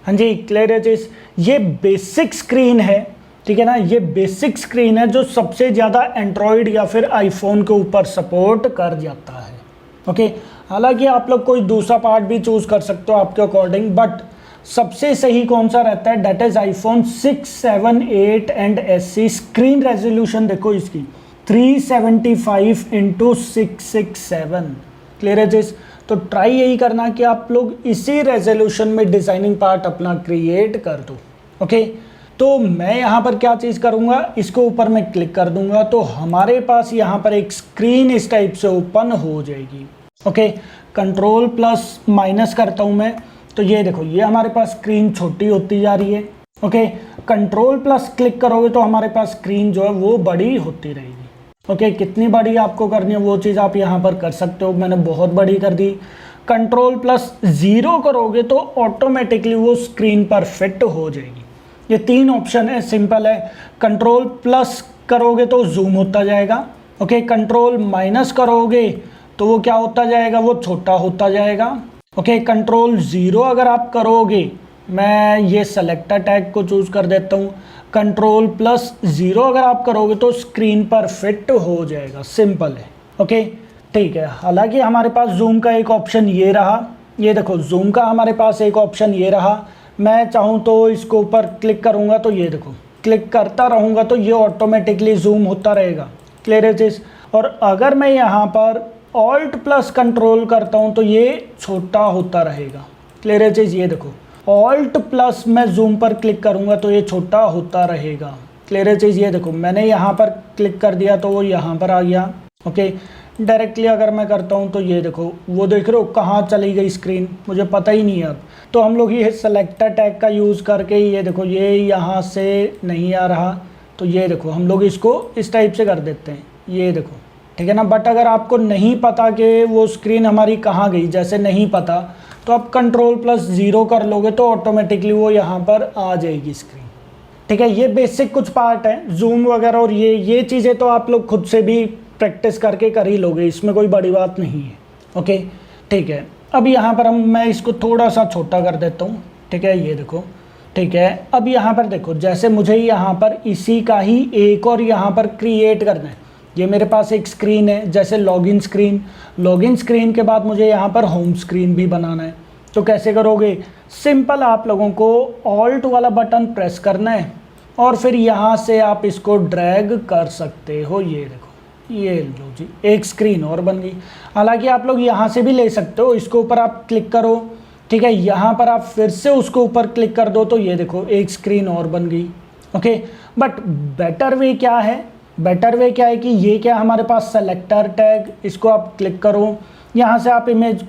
हाँ जी, क्लियर है चीज। ये बेसिक स्क्रीन है, ठीक है ना, ये बेसिक स्क्रीन है जो सबसे ज़्यादा एंड्रॉयड या फिर आईफोन के ऊपर सपोर्ट कर जाता है, ओके। हालांकि आप लोग कोई दूसरा पार्ट भी चूज कर सकते हो आपके अकॉर्डिंग, बट सबसे सही कौन सा रहता है, that is iPhone 6, 7, 8 and SE। Screen resolution देखो इसकी 375 × 667, क्लियर है चीज। तो ट्राई यही करना कि आप लोग इसी रेजोल्यूशन में डिजाइनिंग पार्ट अपना क्रिएट कर दो, ओके। तो मैं यहाँ पर क्या चीज़ करूँगा, इसके ऊपर मैं क्लिक कर दूंगा तो हमारे पास यहाँ पर एक स्क्रीन इस टाइप से ओपन हो जाएगी, ओके। कंट्रोल प्लस माइनस करता हूँ मैं, तो ये देखो ये हमारे पास स्क्रीन छोटी होती जा रही है, ओके। कंट्रोल प्लस क्लिक करोगे तो हमारे पास स्क्रीन जो है वो बड़ी होती रहेगी, ओके। कितनी बड़ी आपको करनी है वो चीज़ आप यहाँ पर कर सकते हो, मैंने बहुत बड़ी कर दी। कंट्रोल प्लस 0 करोगे तो ऑटोमेटिकली वो स्क्रीन पर फिट हो जाएगी। ये 3 ऑप्शन है, सिंपल है। कंट्रोल प्लस करोगे तो जूम होता जाएगा, ओके। कंट्रोल माइनस करोगे तो वो क्या होता जाएगा, वो छोटा होता जाएगा, ओके। कंट्रोल 0 अगर आप करोगे, मैं ये सेलेक्टर टैग को चूज कर देता हूँ। कंट्रोल प्लस 0 अगर आप करोगे तो स्क्रीन पर फिट हो जाएगा, सिंपल है, ओके, ठीक है। हालांकि हमारे पास जूम का एक ऑप्शन ये रहा, ये देखो जूम का हमारे पास एक ऑप्शन ये रहा। मैं चाहूँ तो इसको ऊपर क्लिक करूँगा तो ये देखो क्लिक करता रहूँगा तो ये ऑटोमेटिकली जूम होता रहेगा, क्लियर है चीज़। और अगर मैं यहाँ पर ऑल्ट प्लस कंट्रोल करता हूँ तो ये छोटा होता रहेगा, क्लियर है चीज़। ये देखो ऑल्ट प्लस मैं जूम पर क्लिक करूँगा तो ये छोटा होता रहेगा, क्लियर है चीज़। ये देखो मैंने यहाँ पर क्लिक कर दिया तो वो यहाँ पर आ गया, ओके। डायरेक्टली अगर मैं करता हूँ तो ये देखो वो देख रहे हो कहाँ चली गई स्क्रीन, मुझे पता ही नहीं है अब। तो हम लोग ये सेलेक्टर टैग का यूज़ करके ये देखो ये यहाँ से नहीं आ रहा तो ये देखो हम लोग इसको इस टाइप से कर देते हैं, ये देखो, ठीक है ना। बट अगर आपको नहीं पता कि वो स्क्रीन हमारी कहाँ गई, जैसे नहीं पता, तो आप कंट्रोल प्लस 0 कर लोगे तो ऑटोमेटिकली वो यहाँ पर आ जाएगी स्क्रीन, ठीक है। ये बेसिक कुछ पार्ट है जूम वगैरह, और ये चीज़ें तो आप लोग खुद से भी प्रैक्टिस करके कर ही लोगे, इसमें कोई बड़ी बात नहीं है, ओके, ठीक है। अब यहाँ पर मैं इसको थोड़ा सा छोटा कर देता हूँ, ठीक है, ये देखो, ठीक है। अब यहाँ पर देखो जैसे मुझे यहाँ पर इसी का ही एक और यहाँ पर क्रिएट करना है। ये मेरे पास एक स्क्रीन है, जैसे लॉगिन स्क्रीन के बाद मुझे यहाँ पर होम स्क्रीन भी बनाना है। तो कैसे करोगे, सिंपल आप लोगों को ऑल्ट वाला बटन प्रेस करना है और फिर यहाँ से आप इसको ड्रैग कर सकते हो, ये देखो, ये लो जी, एक स्क्रीन और बन गई। हालांकि आप लोग यहाँ से भी ले सकते हो, इसके ऊपर आप क्लिक करो, ठीक है, यहाँ पर आप फिर से उसके ऊपर क्लिक कर दो तो ये देखो एक स्क्रीन और बन गई, ओके। बट बेटर वे क्या है, बेटर वे क्या है कि ये क्या हमारे पास सेलेक्टर टैग, इसको आप क्लिक करो, यहाँ से आप इमेज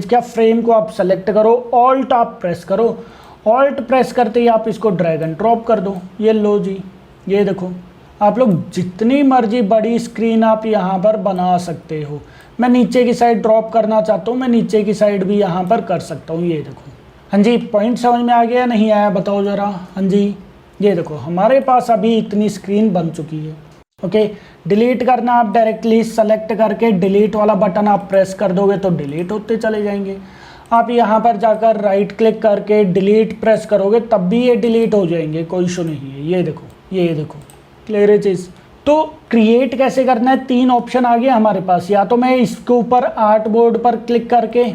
क्या फ्रेम को आप सेलेक्ट करो, ऑल्ट आप प्रेस करो, ऑल्ट प्रेस करते ही आप इसको ड्रैग एंड ड्रॉप कर दो, ये लो जी, ये देखो आप लोग जितनी मर्जी बड़ी स्क्रीन आप यहाँ पर बना सकते हो। मैं नीचे की साइड ड्रॉप करना चाहता हूँ, मैं नीचे की साइड भी यहाँ पर कर सकता हूँ, ये देखो। हाँ जी, पॉइंट समझ में आ गया नहीं आया बताओ ज़रा। हाँ जी, ये देखो हमारे पास अभी इतनी स्क्रीन बन चुकी है, ओके। डिलीट करना आप डायरेक्टली सेलेक्ट करके डिलीट वाला बटन आप प्रेस कर दोगे तो डिलीट होते चले जाएंगे। आप यहाँ पर जाकर राइट क्लिक करके डिलीट प्रेस करोगे तब भी ये डिलीट हो जाएंगे, कोई इशू नहीं है। ये देखो, ये देखो, क्लियर है चीज़। तो क्रिएट कैसे करना है, 3 ऑप्शन आ गए हमारे पास। या तो मैं इसके ऊपर आर्ट बोर्ड पर क्लिक करके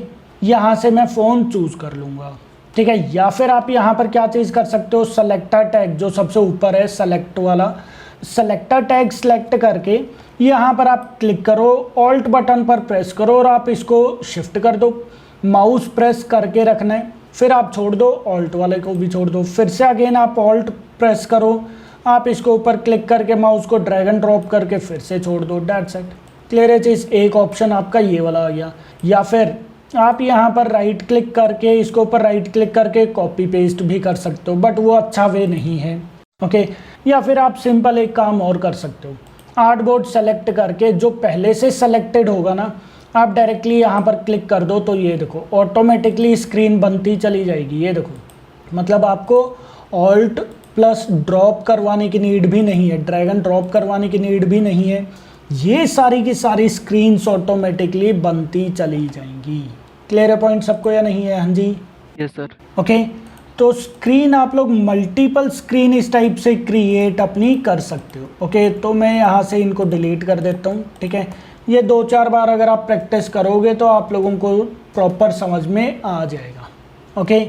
यहाँ से मैं फ़ोन चूज़ कर लूँगा, ठीक है। या फिर आप यहाँ पर क्या चीज़ कर सकते हो, सेलेक्टर टैग जो सबसे ऊपर है सेलेक्ट वाला, सेलेक्टर टैग सेलेक्ट करके यहाँ पर आप क्लिक करो, ऑल्ट बटन पर प्रेस करो और आप इसको शिफ्ट कर दो। माउस प्रेस करके रखना है, फिर आप छोड़ दो, ऑल्ट वाले को भी छोड़ दो, फिर से अगेन आप ऑल्ट प्रेस करो, आप इसको ऊपर क्लिक करके माउस को ड्रैग एंड ड्रॉप करके फिर से छोड़ दो। That's it. क्लियर है चीज़। एक ऑप्शन आपका ये वाला आ गया। या फिर आप यहाँ पर राइट क्लिक करके इसको ऊपर राइट क्लिक करके कॉपी पेस्ट भी कर सकते हो, बट वो अच्छा वे नहीं है। ओके। या फिर आप सिंपल एक काम और कर सकते हो, आर्टबोर्ड सेलेक्ट करके जो पहले से सेलेक्टेड होगा ना, आप डायरेक्टली यहाँ पर क्लिक कर दो तो ये देखो ऑटोमेटिकली स्क्रीन बनती चली जाएगी। ये देखो, मतलब आपको ऑल्ट प्लस ड्रॉप करवाने की नीड भी नहीं है, ड्रैग एंड ड्रॉप करवाने की नीड भी नहीं है। ये सारी की सारी स्क्रीन्स ऑटोमेटिकली बनती चली जाएंगी। क्लियर है पॉइंट सबको या नहीं है? हाँ जी, यस सर। ओके। तो स्क्रीन आप लोग मल्टीपल स्क्रीन इस टाइप से क्रिएट अपनी कर सकते हो। ओके, तो मैं यहाँ से इनको डिलीट कर देता हूँ। ठीक है, ये 2-4 बार अगर आप प्रैक्टिस करोगे तो आप लोगों को प्रॉपर समझ में आ जाएगा। ओके,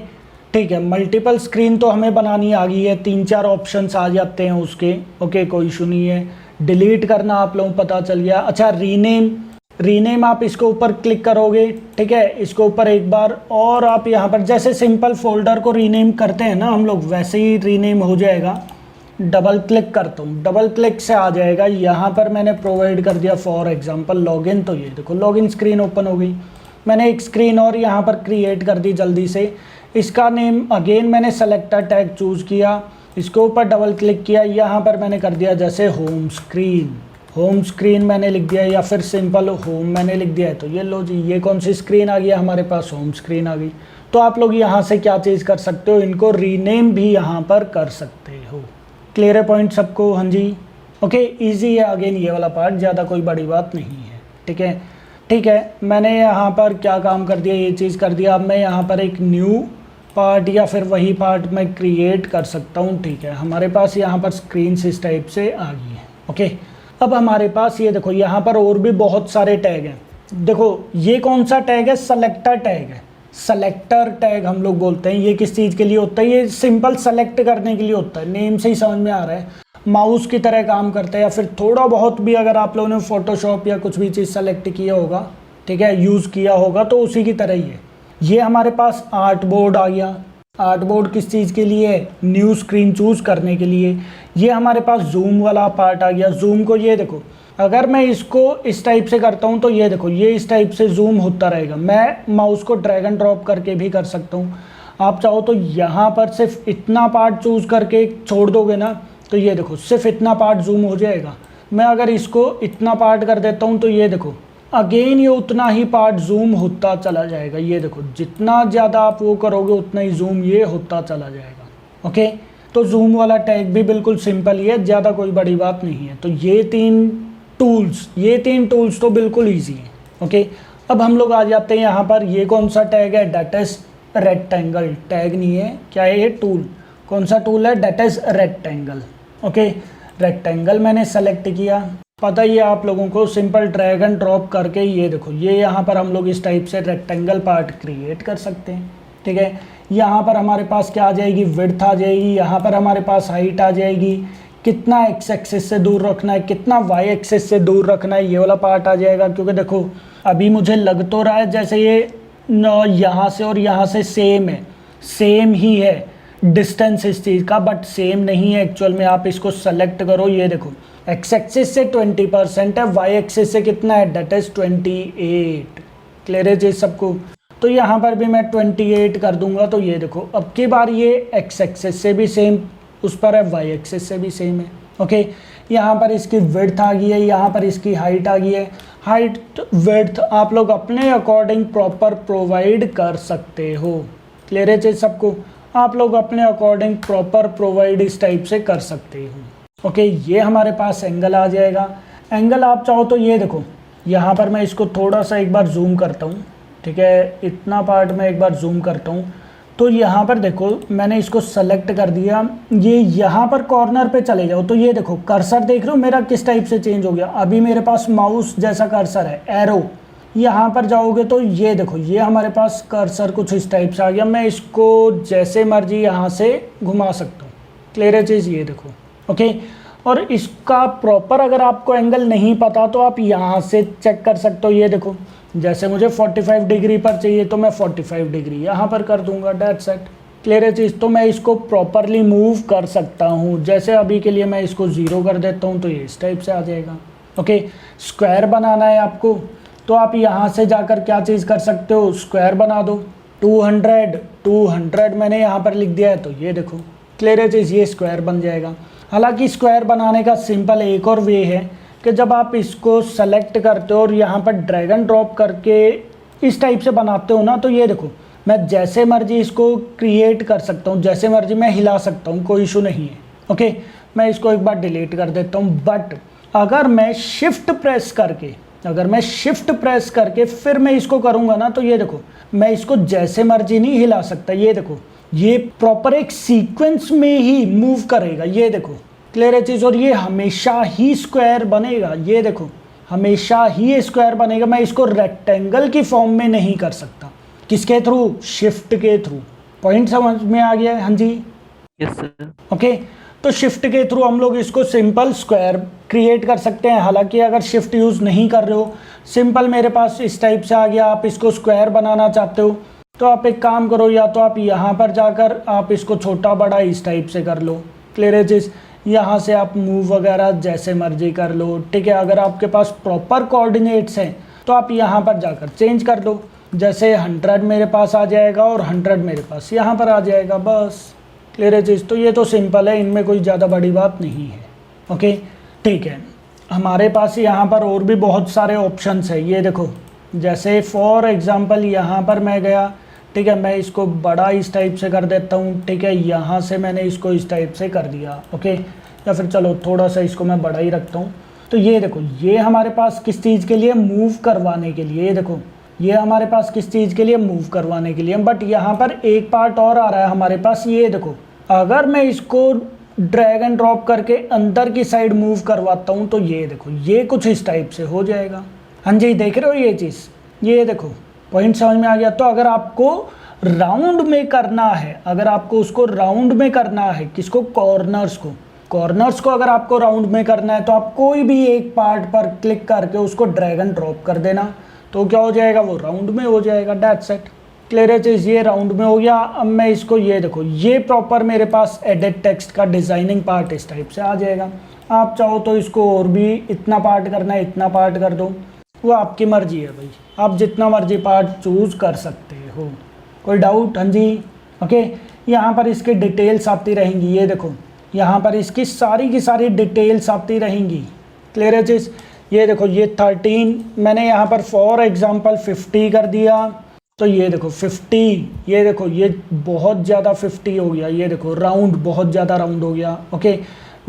ठीक है। मल्टीपल स्क्रीन तो हमें बनानी आ गई है, 3-4 ऑप्शंस आ जाते हैं उसके। ओके, कोई इशू नहीं है। डिलीट करना आप लोगों को पता चल गया। अच्छा, रीनेम आप इसको ऊपर क्लिक करोगे, ठीक है, इसको ऊपर एक बार, और आप यहाँ पर जैसे सिंपल फोल्डर को रीनेम करते हैं ना हम लोग, वैसे ही रीनेम हो जाएगा। डबल क्लिक करता हूँ, डबल क्लिक से आ जाएगा। यहाँ पर मैंने प्रोवाइड कर दिया फॉर एग्जांपल लॉगिन, तो ये देखो लॉगिन स्क्रीन ओपन हो गई। मैंने एक स्क्रीन और यहाँ पर क्रिएट कर दी जल्दी से। इसका नेम अगेन मैंने सेलेक्टर टैग चूज़ किया, इसके ऊपर डबल क्लिक किया, यहाँ पर मैंने कर दिया जैसे होम स्क्रीन मैंने लिख दिया, या फिर सिंपल होम मैंने लिख दिया है। तो ये लो जी, ये कौन सी स्क्रीन आ गई हमारे पास? होम स्क्रीन आ गई। तो आप लोग यहाँ से क्या चीज़ कर सकते हो, इनको रीनेम भी यहाँ पर कर सकते हो। क्लियर है पॉइंट सबको? हाँ जी, ओके। ईजी है अगेन ये वाला पार्ट, ज़्यादा कोई बड़ी बात नहीं है। ठीक है, मैंने यहाँ पर क्या काम कर दिया, ये चीज़ कर दिया। अब मैं यहाँ पर एक न्यू पार्ट या फिर वही पार्ट मैं क्रिएट कर सकता हूँ। ठीक है, हमारे पास यहाँ पर स्क्रीन इस टाइप से आ गई है। ओके, अब हमारे पास ये देखो यहाँ पर और भी बहुत सारे टैग हैं। देखो ये कौन सा टैग है? सेलेक्टर टैग है। सेलेक्टर टैग हम लोग बोलते हैं। ये किस चीज़ के लिए होता है? ये सिंपल सेलेक्ट करने के लिए होता है। नेम से ही समझ में आ रहा है, माउस की तरह काम करता है। या फिर थोड़ा बहुत भी अगर आप लोगों ने फोटोशॉप या कुछ भी चीज़ सेलेक्ट किया होगा, ठीक है, यूज़ किया होगा, तो उसी की तरह ही है। ये हमारे पास आर्ट बोर्ड आ गया। आर्ट बोर्ड किस चीज़ के लिए? न्यू स्क्रीन चूज़ करने के लिए। ये हमारे पास जूम वाला पार्ट आ गया। जूम को ये देखो, अगर मैं इसको इस टाइप से करता हूँ तो ये देखो ये इस टाइप से जूम होता रहेगा। मैं माउस को ड्रैग एंड ड्रॉप करके भी कर सकता हूँ। आप चाहो तो यहाँ पर सिर्फ इतना पार्ट चूज़ करके छोड़ दोगे ना, तो ये देखो सिर्फ इतना पार्ट जूम हो जाएगा। मैं अगर इसको इतना पार्ट कर देता हूँ तो ये देखो अगेन ये उतना ही पार्ट जूम होता चला जाएगा। ये देखो जितना ज़्यादा आप वो करोगे उतना ही जूम ये होता चला जाएगा। ओके, तो जूम वाला टैग भी बिल्कुल सिंपल ही है, ज़्यादा कोई बड़ी बात नहीं है। तो ये तीन टूल्स तो बिल्कुल ईजी हैं। ओके, अब हम लोग आ जाते हैं यहाँ पर। ये कौन सा टैग है? That is rectangle. टैग नहीं है, क्या है ये? टूल। कौन सा टूल है? That is rectangle. Okay, rectangle मैंने सेलेक्ट किया। पता ही है आप लोगों को, सिंपल ड्रैग एंड ड्रॉप करके ये देखो ये यहाँ पर हम लोग इस टाइप से रेक्टेंगल पार्ट क्रिएट कर सकते हैं। ठीक है, यहाँ पर हमारे पास क्या आ जाएगी? विड्थ आ जाएगी। यहाँ पर हमारे पास हाइट आ जाएगी। कितना एक्स एक्सिस से दूर रखना है, कितना वाई एक्सिस से दूर रखना है, ये वाला पार्ट आ जाएगा। क्योंकि देखो अभी मुझे लग तो रहा है जैसे ये यहाँ से और यहाँ से सेम है, सेम ही है डिस्टेंस इस चीज़ का, बट सेम नहीं है एक्चुअल में। आप इसको सेलेक्ट करो, ये देखो एक्स एक्सिस से 20% है, वाई एक्सिस से कितना है? That is 28। क्लियर है जी सबको? तो यहाँ पर भी मैं 28 कर दूंगा। तो ये देखो अब की बार ये एक्स एक्सिस से भी सेम उस पर है, वाई एक्सिस से भी सेम है। ओके, यहाँ पर इसकी विड्थ आ गई है, यहाँ पर इसकी हाइट आ गई है। हाइट विड्थ आप लोग अपने अकॉर्डिंग प्रॉपर प्रोवाइड कर सकते हो। क्लियर है जी सबको? आप लोग अपने अकॉर्डिंग प्रॉपर प्रोवाइड इस टाइप से कर सकते हो। ओके, ये हमारे पास एंगल आ जाएगा। एंगल आप चाहो तो ये देखो यहाँ पर मैं इसको थोड़ा सा एक बार जूम करता हूँ। ठीक है, इतना पार्ट मैं एक बार जूम करता हूँ। तो यहाँ पर देखो मैंने इसको सेलेक्ट कर दिया। ये यहाँ पर कॉर्नर पे चले जाओ तो ये देखो कर्सर देख रहे हो मेरा किस टाइप से चेंज हो गया। अभी मेरे पास माउस जैसा कर्सर है, एरो। यहाँ पर जाओगे तो ये देखो ये हमारे पास कर्सर कुछ इस टाइप से आ गया। मैं इसको जैसे मर्जी यहाँ से घुमा सकता हूँ। क्लियर है चीज़? ये देखो। ओके, और इसका प्रॉपर अगर आपको एंगल नहीं पता तो आप यहाँ से चेक कर सकते हो। ये देखो, जैसे मुझे 45 डिग्री पर चाहिए तो मैं 45 डिग्री यहाँ पर कर दूंगा, डेट्स इट। क्लियर है चीज़। तो मैं इसको प्रॉपरली मूव कर सकता हूँ। जैसे अभी के लिए मैं इसको 0 कर देता हूँ तो ये इस टाइप से आ जाएगा। ओके, स्क्वायर बनाना है आपको तो आप यहाँ से जाकर क्या चीज़ कर सकते हो, स्क्वायर बना दो। 200 मैंने यहाँ पर लिख दिया है तो ये देखो, क्लियर है चीज़, ये स्क्वायर बन जाएगा। हालांकि स्क्वायर बनाने का सिंपल एक और वे है कि जब आप इसको सेलेक्ट करते हो और यहाँ पर ड्रैग एंड ड्रॉप करके इस टाइप से बनाते हो ना, तो ये देखो मैं जैसे मर्जी इसको क्रिएट कर सकता हूँ, जैसे मर्जी मैं हिला सकता हूँ, कोई इशू नहीं है। ओके, मैं इसको एक बार डिलीट कर देता हूँ। बट अगर मैं शिफ्ट प्रेस करके फिर मैं इसको करूँगा ना, तो ये देखो मैं इसको जैसे मर्जी नहीं हिला सकता। ये देखो, ये प्रॉपर एक सीक्वेंस में ही मूव करेगा। ये देखो, क्लियर है चीज़। और ये हमेशा ही स्क्वायर बनेगा। ये देखो, हमेशा ही स्क्वायर बनेगा। मैं इसको रेक्टेंगल की फॉर्म में नहीं कर सकता। किसके थ्रू? शिफ्ट के थ्रू। पॉइंट समझ में आ गया है? हाँ जी, यस सर। ओके, तो शिफ्ट के थ्रू हम लोग इसको सिंपल स्क्वायर क्रिएट कर सकते हैं। हालांकि अगर शिफ्ट यूज़ नहीं कर रहे हो, सिंपल मेरे पास इस टाइप से आ गया, आप इसको स्क्वायर बनाना चाहते हो तो आप एक काम करो, या तो आप यहाँ पर जाकर आप इसको छोटा बड़ा इस टाइप से कर लो। क्लियर है चीज़। यहाँ से आप मूव वगैरह जैसे मर्जी कर लो, ठीक है। अगर आपके पास प्रॉपर कोऑर्डिनेट्स हैं तो आप यहाँ पर जाकर चेंज कर दो। जैसे 100 मेरे पास आ जाएगा और 100 मेरे पास यहाँ पर आ जाएगा, बस। क्लियर है चीज़। तो ये तो सिंपल है, इनमें कोई ज़्यादा बड़ी बात नहीं है। ओके, ठीक है। हमारे पास यहाँ पर और भी बहुत सारे ऑप्शंस है। ये देखो, जैसे फॉर एग्जांपल यहाँ पर मैं गया, ठीक है, मैं इसको बड़ा इस टाइप से कर देता हूँ, ठीक है। यहाँ से मैंने इसको इस टाइप से कर दिया, ओके। या फिर चलो थोड़ा सा इसको मैं बड़ा ही रखता हूँ। तो ये देखो, ये हमारे पास किस चीज़ के लिए? मूव करवाने के लिए। ये देखो, ये हमारे पास किस चीज़ के लिए? मूव करवाने के लिए। बट यहाँ पर एक पार्ट और आ रहा है हमारे पास। ये देखो, अगर मैं इसको ड्रैग एंड ड्रॉप करके अंदर की साइड मूव करवाता हूँ तो ये देखो, ये कुछ इस टाइप से हो जाएगा। हाँ जी, देख रहे हो ये चीज़? ये देखो, पॉइंट समझ में आ गया। तो अगर आपको राउंड में करना है, अगर आपको उसको राउंड में करना है, किसको? कॉर्नर्स को अगर आपको राउंड में करना है तो आप कोई भी एक पार्ट पर क्लिक करके उसको ड्रैग एंड ड्रॉप कर देना, तो क्या हो जाएगा? वो राउंड में हो जाएगा, दैट्स इट। क्लियर है चीज़, ये राउंड में हो गया। अब मैं इसको, ये देखो, ये प्रॉपर मेरे पास एडिट टेक्स्ट का डिज़ाइनिंग पार्ट इस टाइप से आ जाएगा। आप चाहो तो इसको और भी इतना पार्ट करना है, इतना पार्ट कर दो, वो आपकी मर्जी है भाई, आप जितना मर्जी पार्ट चूज़ कर सकते हो। कोई डाउट? हाँ जी, ओके। यहाँ पर इसके डिटेल्स आती रहेंगी। ये देखो, यहाँ पर इसकी सारी की सारी डिटेल्स आती रहेंगी। क्लियर है चीज़। ये देखो, ये 13 मैंने यहाँ पर फॉर एग्जांपल 50 कर दिया, तो ये देखो 50, ये देखो ये बहुत ज़्यादा 50 हो गया। ये देखो राउंड, बहुत ज़्यादा राउंड हो गया। ओके,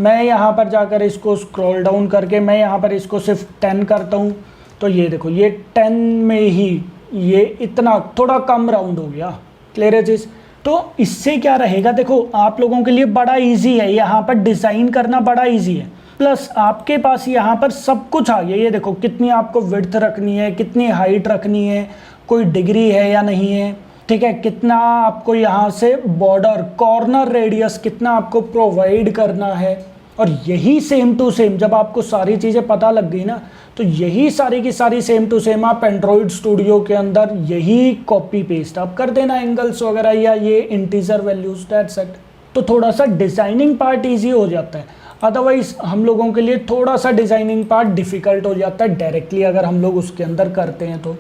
मैं यहाँ पर जाकर इसको स्क्रॉल डाउन करके मैं यहाँ पर इसको सिर्फ 10 करता हूँ, तो ये देखो ये 10 में ही ये इतना थोड़ा कम राउंड हो गया। क्लियर है चीज़। तो इससे क्या रहेगा, देखो आप लोगों के लिए बड़ा इजी है, यहाँ पर डिज़ाइन करना बड़ा इजी है। प्लस आपके पास यहाँ पर सब कुछ आ गया। ये देखो, कितनी आपको विड्थ रखनी है, कितनी हाइट रखनी है, कोई डिग्री है या नहीं है, ठीक है, कितना आपको यहाँ से बॉर्डर, कॉर्नर रेडियस कितना आपको प्रोवाइड करना है। और यही सेम टू सेम जब आपको सारी चीज़ें पता लग गई ना, तो यही सारी की सारी सेम टू सेम आप एंड्रॉयड स्टूडियो के अंदर यही कॉपी पेस्ट आप कर देना, एंगल्स वगैरह या ये इंटीजर वैल्यूज, दैट्स इट। तो थोड़ा सा डिज़ाइनिंग पार्ट ईजी हो जाता है। अदरवाइज हम लोगों के लिए थोड़ा सा डिज़ाइनिंग पार्ट डिफ़िकल्ट हो जाता है डायरेक्टली अगर हम लोग उसके अंदर करते हैं तो।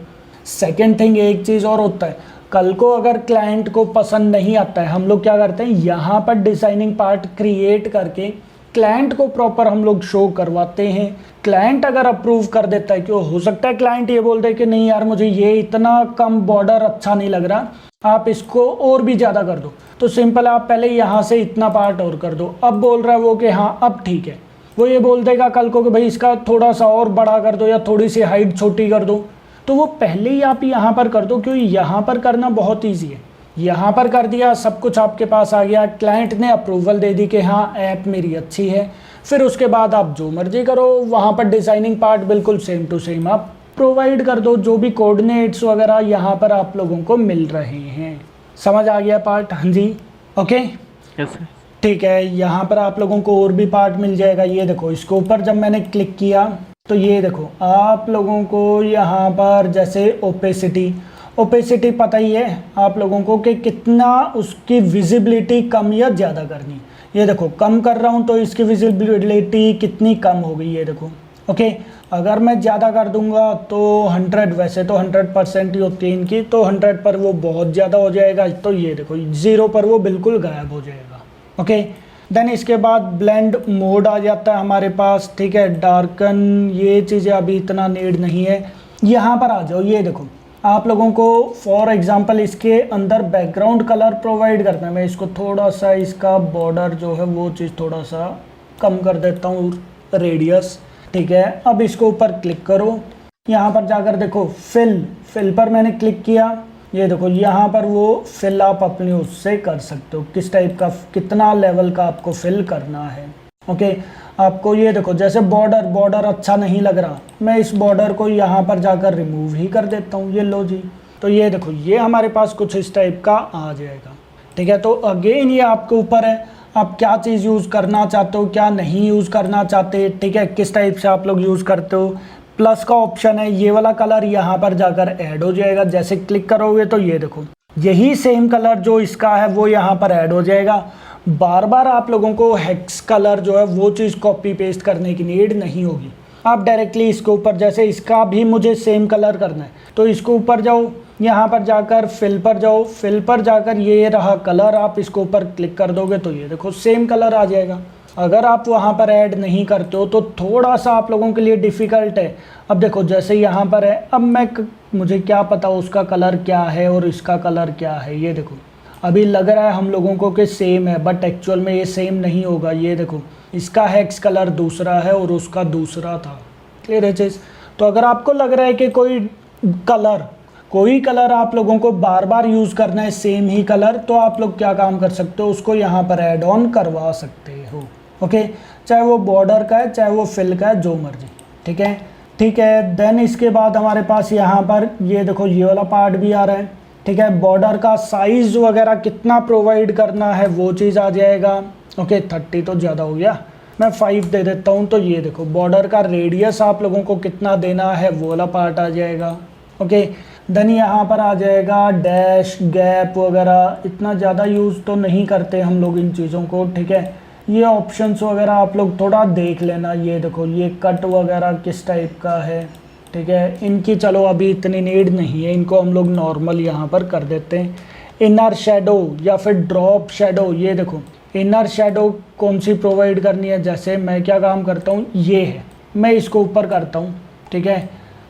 सेकेंड थिंग, एक चीज़ और होता है, कल को अगर क्लाइंट को पसंद नहीं आता है, हम लोग क्या करते हैं, यहाँ पर डिज़ाइनिंग पार्ट क्रिएट करके क्लाइंट को प्रॉपर हम लोग शो करवाते हैं। क्लाइंट अगर अप्रूव कर देता है, क्यों हो सकता है क्लाइंट ये बोल दे कि नहीं यार मुझे ये इतना कम बॉर्डर अच्छा नहीं लग रहा, आप इसको और भी ज़्यादा कर दो, तो सिंपल आप पहले यहाँ से इतना पार्ट और कर दो। अब बोल रहा है वो कि हाँ अब ठीक है, वो ये बोल देगा कल को कि भाई इसका थोड़ा सा और बड़ा कर दो या थोड़ी सी हाइट छोटी कर दो, तो वो पहले ही आप यहाँ पर कर दो, क्योंकि यहाँ पर करना बहुत ईजी है। यहाँ पर कर दिया, सब कुछ आपके पास आ गया, क्लाइंट ने अप्रूवल दे दी कि हाँ ऐप मेरी अच्छी है, फिर उसके बाद आप जो मर्जी करो, वहाँ पर डिज़ाइनिंग पार्ट बिल्कुल सेम टू सेम आप प्रोवाइड कर दो, जो भी कोऑर्डिनेट्स वगैरह यहाँ पर आप लोगों को मिल रहे हैं। समझ आ गया पार्ट? हाँ जी, ओके। Yes sir. ठीक है, यहाँ पर आप लोगों को और भी पार्ट मिल जाएगा। ये देखो इसके ऊपर जब मैंने क्लिक किया तो ये देखो आप लोगों को यहाँ पर जैसे ओपेसिटी पता ही है आप लोगों को कि कितना उसकी विजिबिलिटी कम या ज़्यादा करनी। ये देखो कम कर रहा हूँ तो इसकी विजिबिलिटी कितनी कम हो गई, ये देखो। ओके, अगर मैं ज़्यादा कर दूंगा तो 100, वैसे तो 100% ही होती है इनकी, तो 100 पर वो बहुत ज़्यादा हो जाएगा, तो ये देखो 0 पर वो बिल्कुल गायब हो जाएगा। ओके, देन इसके बाद ब्लेंड मोड आ जाता है हमारे पास। ठीक है, डार्कन ये चीज़ें अभी इतना नीड नहीं है। यहाँ पर आ जाओ, ये देखो आप लोगों को फॉर एग्जांपल इसके अंदर बैकग्राउंड कलर प्रोवाइड करना है। मैं इसको थोड़ा सा इसका बॉर्डर जो है वो चीज़ थोड़ा सा कम कर देता हूँ, रेडियस। ठीक है, अब इसको ऊपर क्लिक करो, यहाँ पर जाकर देखो फिल पर मैंने क्लिक किया। ये देखो यहाँ पर वो फिल आप अपने उससे कर सकते हो, किस टाइप का, कितना लेवल का आपको फिल करना है। ओके, आपको ये देखो जैसे बॉर्डर अच्छा नहीं लग रहा, मैं इस बॉर्डर को यहाँ पर जाकर रिमूव ही कर देता हूँ। ये लो जी, तो ये देखो ये हमारे पास कुछ इस टाइप का आ जाएगा। ठीक है, तो अगेन ये आपके ऊपर है, आप क्या चीज़ यूज़ करना चाहते हो, क्या नहीं यूज़ करना चाहते। ठीक है, किस टाइप से आप लोग यूज़ करते हो। प्लस का ऑप्शन है, ये वाला कलर यहाँ पर जाकर ऐड हो जाएगा। जैसे क्लिक करोगे तो ये देखो यही सेम कलर जो इसका है वो यहाँ पर ऐड हो जाएगा। बार बार आप लोगों को हेक्स कलर जो है वो चीज़ कॉपी पेस्ट करने की नीड नहीं होगी। आप डायरेक्टली इसके ऊपर, जैसे इसका भी मुझे सेम कलर करना है तो इसको ऊपर जाओ, यहाँ पर जाकर फिल पर जाओ, फिल पर जाकर ये रहा कलर, आप इसको ऊपर क्लिक कर दोगे तो ये देखो सेम कलर आ जाएगा। अगर आप वहाँ पर ऐड नहीं करते हो तो थोड़ा सा आप लोगों के लिए डिफ़िकल्ट है। अब देखो जैसे यहाँ पर है, अब मुझे क्या पता उसका कलर क्या है और इसका कलर क्या है। ये देखो अभी लग रहा है हम लोगों को कि सेम है, बट एक्चुअल में ये सेम नहीं होगा। ये देखो इसका हेक्स कलर दूसरा है और उसका दूसरा था। क्लियर है चीज़। तो अगर आपको लग रहा है कि कोई कलर आप लोगों को बार बार यूज़ करना है सेम ही कलर, तो आप लोग क्या काम कर सकते हो, उसको यहाँ पर ऐड ऑन करवा सकते हो। ओके, चाहे वो बॉर्डर का है चाहे वो फिल का है, जो मर्जी। ठीक है, देन इसके बाद हमारे पास यहाँ पर ये देखो ये वाला पार्ट भी आ रहा है। ठीक है, बॉर्डर का साइज़ वगैरह कितना प्रोवाइड करना है वो चीज़ आ जाएगा। ओके, 30 तो ज़्यादा हो गया, मैं 5 दे देता हूँ। तो ये देखो बॉर्डर का रेडियस आप लोगों को कितना देना है वो वाला पार्ट आ जाएगा। ओके, देन यहाँ पर आ जाएगा डैश, गैप वगैरह। इतना ज़्यादा यूज़ तो नहीं करते हम लोग इन चीज़ों को। ठीक है, ये ऑप्शंस वगैरह आप लोग थोड़ा देख लेना। ये देखो ये कट वगैरह किस टाइप का है। ठीक है, इनकी चलो अभी इतनी नीड नहीं है, इनको हम लोग नॉर्मल यहाँ पर कर देते हैं। इनर शेडो या फिर ड्रॉप शेडो, ये देखो इनर शेडो कौन सी प्रोवाइड करनी है। जैसे मैं क्या काम करता हूँ, ये है, मैं इसको ऊपर करता हूँ। ठीक है,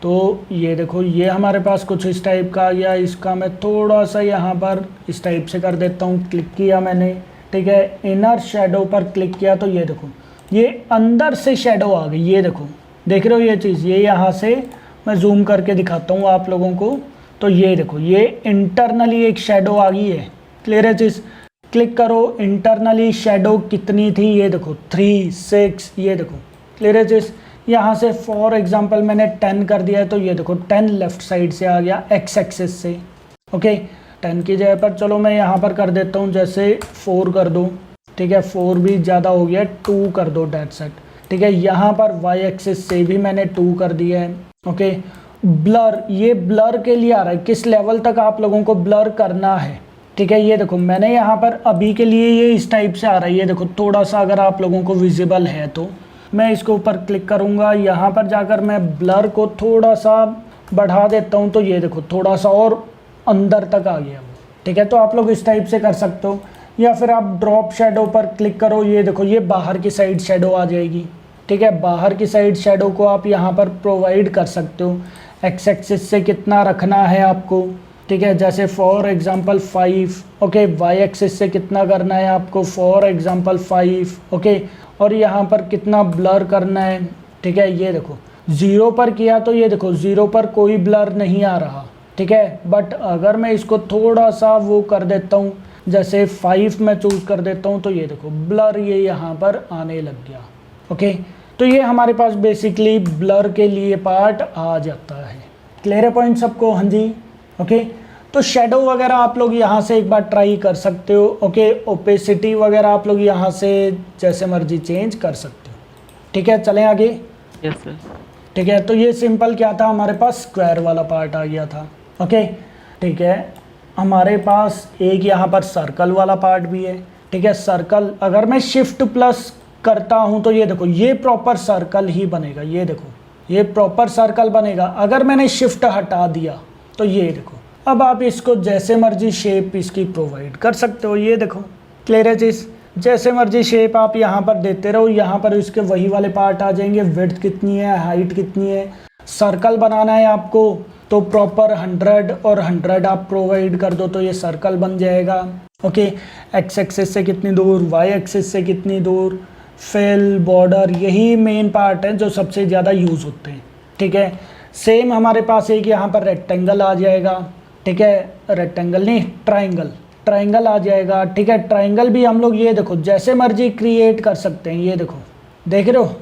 तो ये देखो ये हमारे पास कुछ इस टाइप का, या इसका मैं थोड़ा सा यहाँ पर इस टाइप से कर देता हूँ। क्लिक किया मैंने, ठीक है, इनर शेडो पर क्लिक किया तो ये देखो ये अंदर से शेडो आ गई। ये देखो देख रहे हो ये चीज़, ये यहाँ से मैं जूम करके दिखाता हूँ आप लोगों को। तो ये देखो ये इंटरनली एक शेडो आ गई है। क्लियर है चीज़। क्लिक करो, इंटरनली शेडो कितनी थी, ये देखो 3, 6, ये देखो। क्लियर है चीज़। यहाँ से फॉर एग्जांपल मैंने 10 कर दिया है तो ये देखो 10 लेफ़्ट साइड से आ गया, एक्स एक्सिस से। ओके, 10 की जगह पर चलो मैं यहाँ पर कर देता हूँ, जैसे 4 कर दो। ठीक है, 4 भी ज़्यादा हो गया, 2 कर दो, डेट सेट। ठीक है, यहाँ पर वाई एक्सिस से भी मैंने 2 कर दिया है। ओके, ब्लर, ये ब्लर के लिए आ रहा है, किस लेवल तक आप लोगों को ब्लर करना है। ठीक है, ये देखो मैंने यहाँ पर अभी के लिए ये इस टाइप से आ रहा है। ये देखो थोड़ा सा अगर आप लोगों को विजिबल है तो मैं इसके ऊपर क्लिक करूँगा, यहाँ पर जाकर मैं ब्लर को थोड़ा सा बढ़ा देता हूँ तो ये देखो थोड़ा सा और अंदर तक आ गया वो। ठीक है, तो आप लोग इस टाइप से कर सकते हो। या फिर आप ड्रॉप शेडो पर क्लिक करो, ये देखो ये बाहर की साइड शेडो आ जाएगी। ठीक है, बाहर की साइड शेडो को आप यहाँ पर प्रोवाइड कर सकते हो, एक्स एक्सिस से कितना रखना है आपको। ठीक है, जैसे for example 5। Okay, Y axis से कितना करना है आपको, फॉर एग्जांपल 5। ओके, और यहाँ पर कितना ब्लर करना है। ठीक है, ये देखो 0 पर किया तो ये देखो 0 पर कोई ब्लर नहीं आ रहा। ठीक है, बट अगर मैं इसको थोड़ा सा वो कर देता हूँ, जैसे 5 मैं चूज़ कर देता हूँ तो ये देखो ब्लर ये यहाँ पर आने लग गया। ओके, तो ये हमारे पास बेसिकली ब्लर के लिए पार्ट आ जाता है। क्लियर है पॉइंट सबको? हाँ जी। ओके, तो शेडो वगैरह आप लोग यहाँ से एक बार ट्राई कर सकते हो। ओके, ओपेसिटी वगैरह आप लोग यहाँ से जैसे मर्जी चेंज कर सकते हो। ठीक है, चलें आगे। Yes sir. ठीक है, तो ये सिंपल क्या था, हमारे पास स्क्वायर वाला पार्ट आ गया था। ओके, ठीक है, हमारे पास एक यहाँ पर सर्कल वाला पार्ट भी है। ठीक है, सर्कल अगर मैं शिफ्ट प्लस करता हूँ तो ये देखो ये प्रॉपर सर्कल ही बनेगा। ये देखो ये प्रॉपर सर्कल बनेगा। अगर मैंने शिफ्ट हटा दिया तो ये देखो, अब आप इसको जैसे मर्जी शेप इसकी प्रोवाइड कर सकते हो। ये देखो क्लियर है चीज़, जैसे मर्जी शेप आप यहाँ पर देते रहो, यहाँ पर इसके वही वाले पार्ट आ जाएंगे। विड्थ कितनी है, हाइट कितनी है, सर्कल बनाना है आपको तो प्रॉपर 100 और 100 आप प्रोवाइड कर दो तो ये सर्कल बन जाएगा। ओके, एक्स एक्सिस से कितनी दूर, वाई एक्सिस से कितनी दूर, फिल, बॉर्डर, यही मेन पार्ट है जो सबसे ज़्यादा यूज़ होते हैं। ठीक है, सेम हमारे पास एक यहाँ पर रेक्टेंगल आ जाएगा। ठीक है, रेक्टेंगल नहीं ट्राइंगल आ जाएगा। ठीक है, ट्राइंगल भी हम लोग ये देखो जैसे मर्जी क्रिएट कर सकते हैं। ये देखो, देख रहे हो,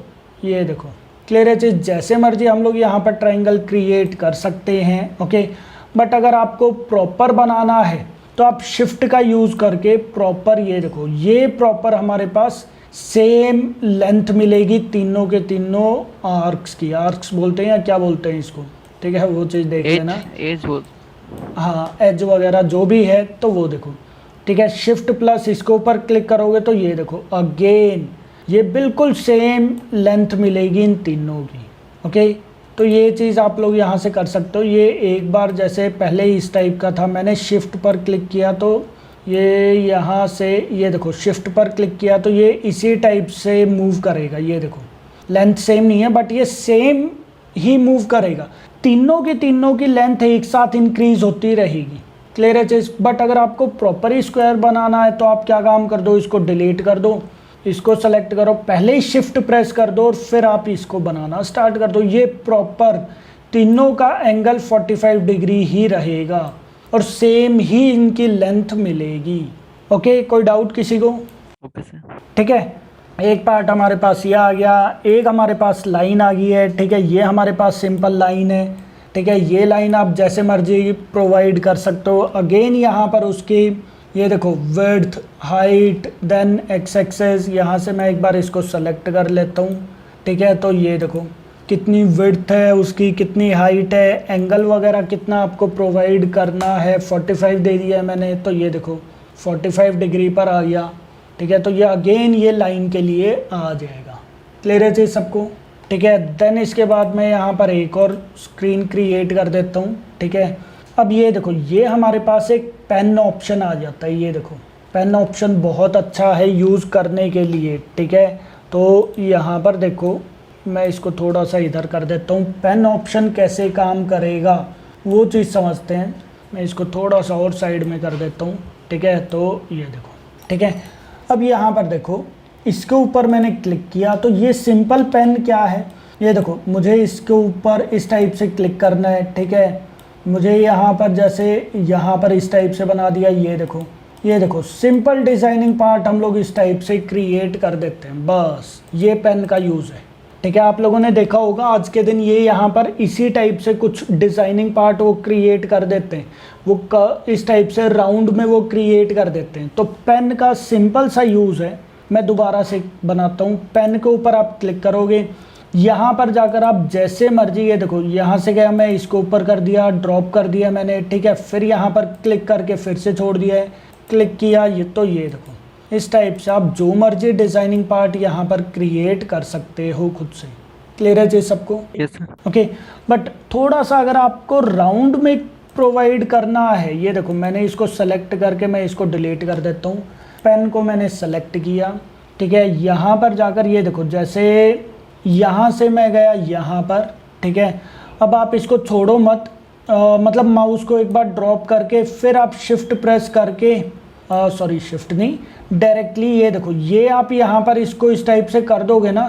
ये देखो क्लियर है चीज़, जैसे मर्जी हम लोग यहाँ पर ट्राइंगल क्रिएट कर सकते हैं। ओके, बट अगर आपको प्रॉपर बनाना है तो आप शिफ्ट का यूज़ करके प्रॉपर, ये देखो ये प्रॉपर हमारे पास सेम लेंथ मिलेगी तीनों के तीनों आर्क्स की। आर्क्स बोलते हैं या क्या बोलते हैं इसको, ठीक है, वो चीज़ देख लेना। एज बोल, हाँ, एज वगैरह जो भी है तो वो देखो। ठीक है, शिफ्ट प्लस इसके ऊपर क्लिक करोगे तो ये देखो अगेन ये बिल्कुल सेम लेंथ मिलेगी इन तीनों की। ओके, तो ये चीज़ आप लोग यहाँ से कर सकते हो। ये एक बार जैसे पहले इस टाइप का था, मैंने शिफ्ट पर क्लिक किया तो ये यहाँ से, ये देखो शिफ्ट पर क्लिक किया तो ये इसी टाइप से मूव करेगा। ये देखो लेंथ सेम नहीं है बट ये सेम ही मूव करेगा। तीनों की लेंथ एक साथ इंक्रीज होती रहेगी। क्लियर है चीज़। बट अगर आपको प्रॉपर स्क्वायर बनाना है तो आप क्या काम कर दो, इसको डिलीट कर दो, इसको सेलेक्ट करो, पहले ही शिफ्ट प्रेस कर दो और फिर आप इसको बनाना स्टार्ट कर दो। ये प्रॉपर तीनों का एंगल 45 डिग्री ही रहेगा और सेम ही इनकी लेंथ मिलेगी। ओके, कोई डाउट किसी को? Okay sir. ठीक है, एक पार्ट हमारे पास ये आ गया, एक हमारे पास लाइन आ गई है। ठीक है, ये हमारे पास सिंपल लाइन है। ठीक है, ये लाइन आप जैसे मर्जी प्रोवाइड कर सकते हो। अगेन यहाँ पर उसकी ये देखो width, height, then X axis, यहाँ से मैं एक बार इसको सेलेक्ट कर लेता हूँ। ठीक है, तो ये देखो कितनी विड्थ है उसकी, कितनी हाइट है, एंगल वगैरह कितना आपको प्रोवाइड करना है, 45 दे दिया है मैंने, तो ये देखो 45 डिग्री पर आ गया। ठीक है, तो ये अगेन ये लाइन के लिए आ जाएगा। क्लियर है चीज़ सबको? ठीक है, देन इसके बाद मैं यहाँ पर एक और स्क्रीन क्रिएट कर देता हूँ। ठीक है, अब ये देखो ये हमारे पास एक पेन ऑप्शन आ जाता है। ये देखो पेन ऑप्शन बहुत अच्छा है यूज़ करने के लिए। ठीक है, तो यहाँ पर देखो मैं इसको थोड़ा सा इधर कर देता हूँ। पेन ऑप्शन कैसे काम करेगा वो चीज़ समझते हैं। मैं इसको थोड़ा सा और साइड में कर देता हूँ। ठीक है, तो ये देखो, ठीक है, अब यहाँ पर देखो इसके ऊपर मैंने क्लिक किया तो ये सिंपल पेन क्या है, ये देखो मुझे इसके ऊपर इस टाइप से क्लिक करना है। ठीक है, मुझे यहाँ पर जैसे यहाँ पर इस टाइप से बना दिया। ये देखो सिंपल डिज़ाइनिंग पार्ट हम लोग इस टाइप से क्रिएट कर देते हैं। बस ये पेन का यूज़ है। ठीक है, आप लोगों ने देखा होगा आज के दिन ये यहाँ पर इसी टाइप से कुछ डिज़ाइनिंग पार्ट वो क्रिएट कर देते हैं। वो इस टाइप से राउंड में वो क्रिएट कर देते हैं। तो पेन का सिंपल सा यूज़ है। मैं दोबारा से बनाता हूँ। पेन के ऊपर आप क्लिक करोगे, यहाँ पर जाकर आप जैसे मर्जी, ये देखो यहाँ से गया मैं इसको ऊपर कर दिया, ड्रॉप कर दिया मैंने। ठीक है, फिर यहाँ पर क्लिक करके फिर से छोड़ दिया है, क्लिक किया, ये तो ये देखो इस टाइप से आप जो मर्जी डिज़ाइनिंग पार्ट यहाँ पर क्रिएट कर सकते हो खुद से। क्लियर है जी सबको? Yes sir. ओके, बट थोड़ा सा अगर आपको राउंड में प्रोवाइड करना है, ये देखो मैंने इसको सेलेक्ट करके मैं इसको डिलीट कर देता हूँ। पेन को मैंने सेलेक्ट किया। ठीक है, यहाँ पर जाकर ये देखो जैसे यहाँ से मैं गया यहाँ पर। ठीक है, अब आप इसको छोड़ो मत, मतलब माउस को एक बार ड्रॉप करके फिर आप शिफ्ट प्रेस करके, सॉरी शिफ्ट नहीं, डायरेक्टली ये देखो ये आप यहाँ पर इसको इस टाइप से कर दोगे ना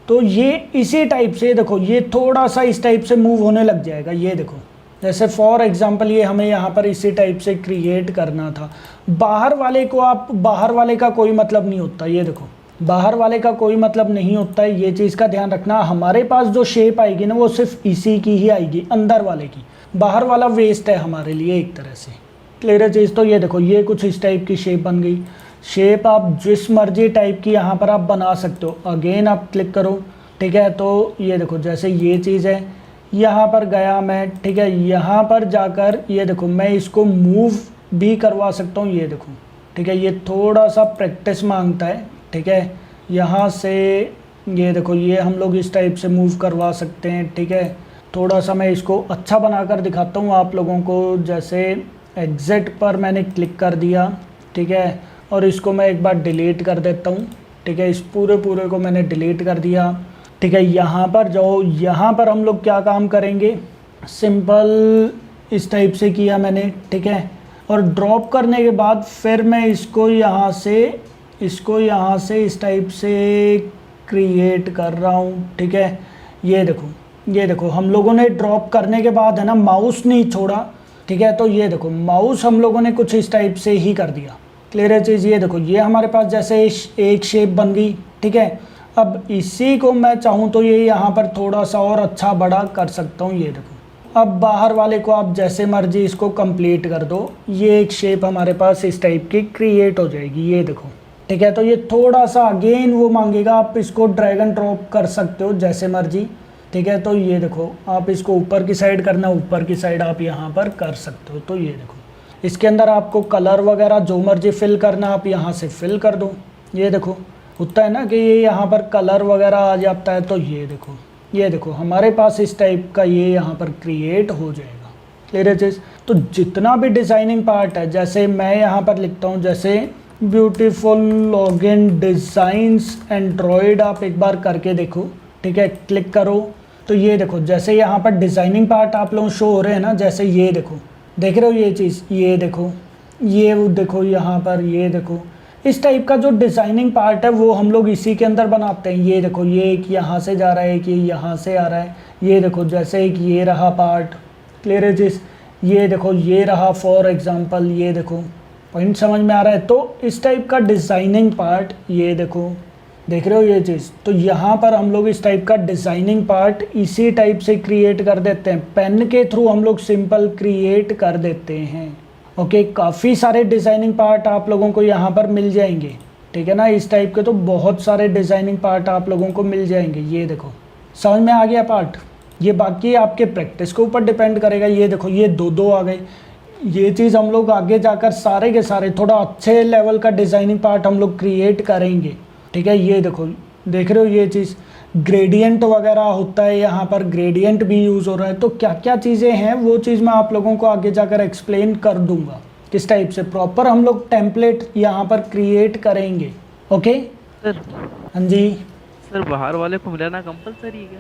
तो ये इसी टाइप से देखो ये थोड़ा सा इस टाइप से मूव होने लग जाएगा। ये देखो जैसे फॉर एग्जांपल ये हमें यहाँ पर इसी टाइप से क्रिएट करना था। बाहर वाले को आप, बाहर वाले का कोई मतलब नहीं होता। ये देखो बाहर वाले का कोई मतलब नहीं होता है, ये चीज़ का ध्यान रखना। हमारे पास जो शेप आएगी ना वो सिर्फ इसी की ही आएगी, अंदर वाले की। बाहर वाला वेस्ट है हमारे लिए एक तरह से। क्लियर है चीज़। तो ये देखो ये कुछ इस टाइप की शेप बन गई। शेप आप जिस मर्जी टाइप की यहाँ पर आप बना सकते हो। अगेन आप क्लिक करो, ठीक है। तो ये देखो जैसे ये चीज़ है, यहाँ पर गया मैं, ठीक है। यहाँ पर जाकर ये देखो मैं इसको मूव भी करवा सकता हूँ, ये देखो, ठीक है। ये थोड़ा सा प्रैक्टिस मांगता है, ठीक है। यहाँ से ये देखो ये हम लोग इस टाइप से मूव करवा सकते हैं, ठीक है। थोड़ा सा मैं इसको अच्छा बनाकर दिखाता हूँ आप लोगों को। जैसे एग्जिट पर मैंने क्लिक कर दिया, ठीक है, और इसको मैं एक बार डिलीट कर देता हूँ, ठीक है। इस पूरे को मैंने डिलीट कर दिया, ठीक है। यहाँ पर जाओ, यहाँ पर हम लोग क्या काम करेंगे, सिंपल इस टाइप से किया मैंने, ठीक है। और ड्रॉप करने के बाद फिर मैं इसको यहाँ से इस टाइप से क्रिएट कर रहा हूँ, ठीक है। ये देखो हम लोगों ने ड्रॉप करने के बाद है ना माउस नहीं छोड़ा, ठीक है। तो ये देखो माउस हम लोगों ने कुछ इस टाइप से ही कर दिया। क्लियर है चीज़। ये देखो ये हमारे पास जैसे एक शेप बन गई, ठीक है। अब इसी को मैं चाहूँ तो ये यहाँ पर थोड़ा सा और अच्छा बड़ा कर सकता हूँ, ये देखो। अब बाहर वाले को आप जैसे मर्जी इसको कंप्लीट कर दो, ये एक शेप हमारे पास इस टाइप की क्रिएट हो जाएगी, ये देखो, ठीक है। तो ये थोड़ा सा अगेन वो मांगेगा, आप इसको ड्रैग एंड ड्रॉप कर सकते हो जैसे मर्जी, ठीक है। तो ये देखो आप इसको ऊपर की साइड करना, ऊपर की साइड आप यहाँ पर कर सकते हो। तो ये देखो इसके अंदर आपको कलर वगैरह जो मर्जी फिल करना आप यहाँ से फिल कर दो। ये देखो होता है ना कि ये यहाँ पर कलर वगैरह आ जाता है। तो ये देखो हमारे पास इस टाइप का ये यहाँ पर क्रिएट हो जाएगा। क्लियर है चीज़। तो जितना भी डिज़ाइनिंग पार्ट है, जैसे मैं यहाँ पर लिखता हूँ जैसे ब्यूटीफुल लॉगिन डिज़ाइंस एंड्रॉयड, आप एक बार करके देखो, ठीक है। क्लिक करो तो ये देखो जैसे यहाँ पर डिज़ाइनिंग पार्ट आप लोग शो हो रहे हैं ना, जैसे ये देखो, देख रहे हो ये चीज़, ये देखो, ये वो देखो यहाँ पर, ये देखो इस टाइप का जो डिज़ाइनिंग पार्ट है वो हम लोग इसी के अंदर बनाते हैं। ये देखो ये एक यहाँ से जा रहा है, एक ये यहाँ से आ रहा है। ये देखो जैसे एक ये रहा पार्ट, क्लियर है चीज़। ये देखो ये रहा फॉर एग्जांपल, ये देखो पॉइंट समझ में आ रहा है। तो इस टाइप का डिज़ाइनिंग पार्ट, ये देखो देख रहे हो ये चीज़। तो यहाँ पर हम लोग इस टाइप का डिज़ाइनिंग पार्ट इसी टाइप से क्रिएट कर देते हैं, पेन के थ्रू हम लोग सिंपल क्रिएट कर देते हैं। ओके, काफ़ी सारे डिज़ाइनिंग पार्ट आप लोगों को यहाँ पर मिल जाएंगे, ठीक है ना। इस टाइप के तो बहुत सारे डिज़ाइनिंग पार्ट आप लोगों को मिल जाएंगे। ये देखो समझ में आ गया पार्ट। ये बाकी आपके प्रैक्टिस के ऊपर डिपेंड करेगा। ये देखो ये दो आ गए। ये चीज़ हम लोग आगे जाकर सारे के सारे थोड़ा अच्छे लेवल का डिज़ाइनिंग पार्ट हम लोग क्रिएट करेंगे, ठीक है। ये देखो देख रहे हो ये चीज़, ग्रेडियंट वगैरह होता है, यहाँ पर ग्रेडियंट भी यूज़ हो रहा है। तो क्या क्या चीज़ें हैं वो चीज़ मैं आप लोगों को आगे जाकर एक्सप्लेन कर दूंगा, किस टाइप से प्रॉपर हम लोग टेम्पलेट यहाँ पर क्रिएट करेंगे। Okay sir. हाँ जी सर बाहर वाले को मिलाना कंपलसरी है क्या?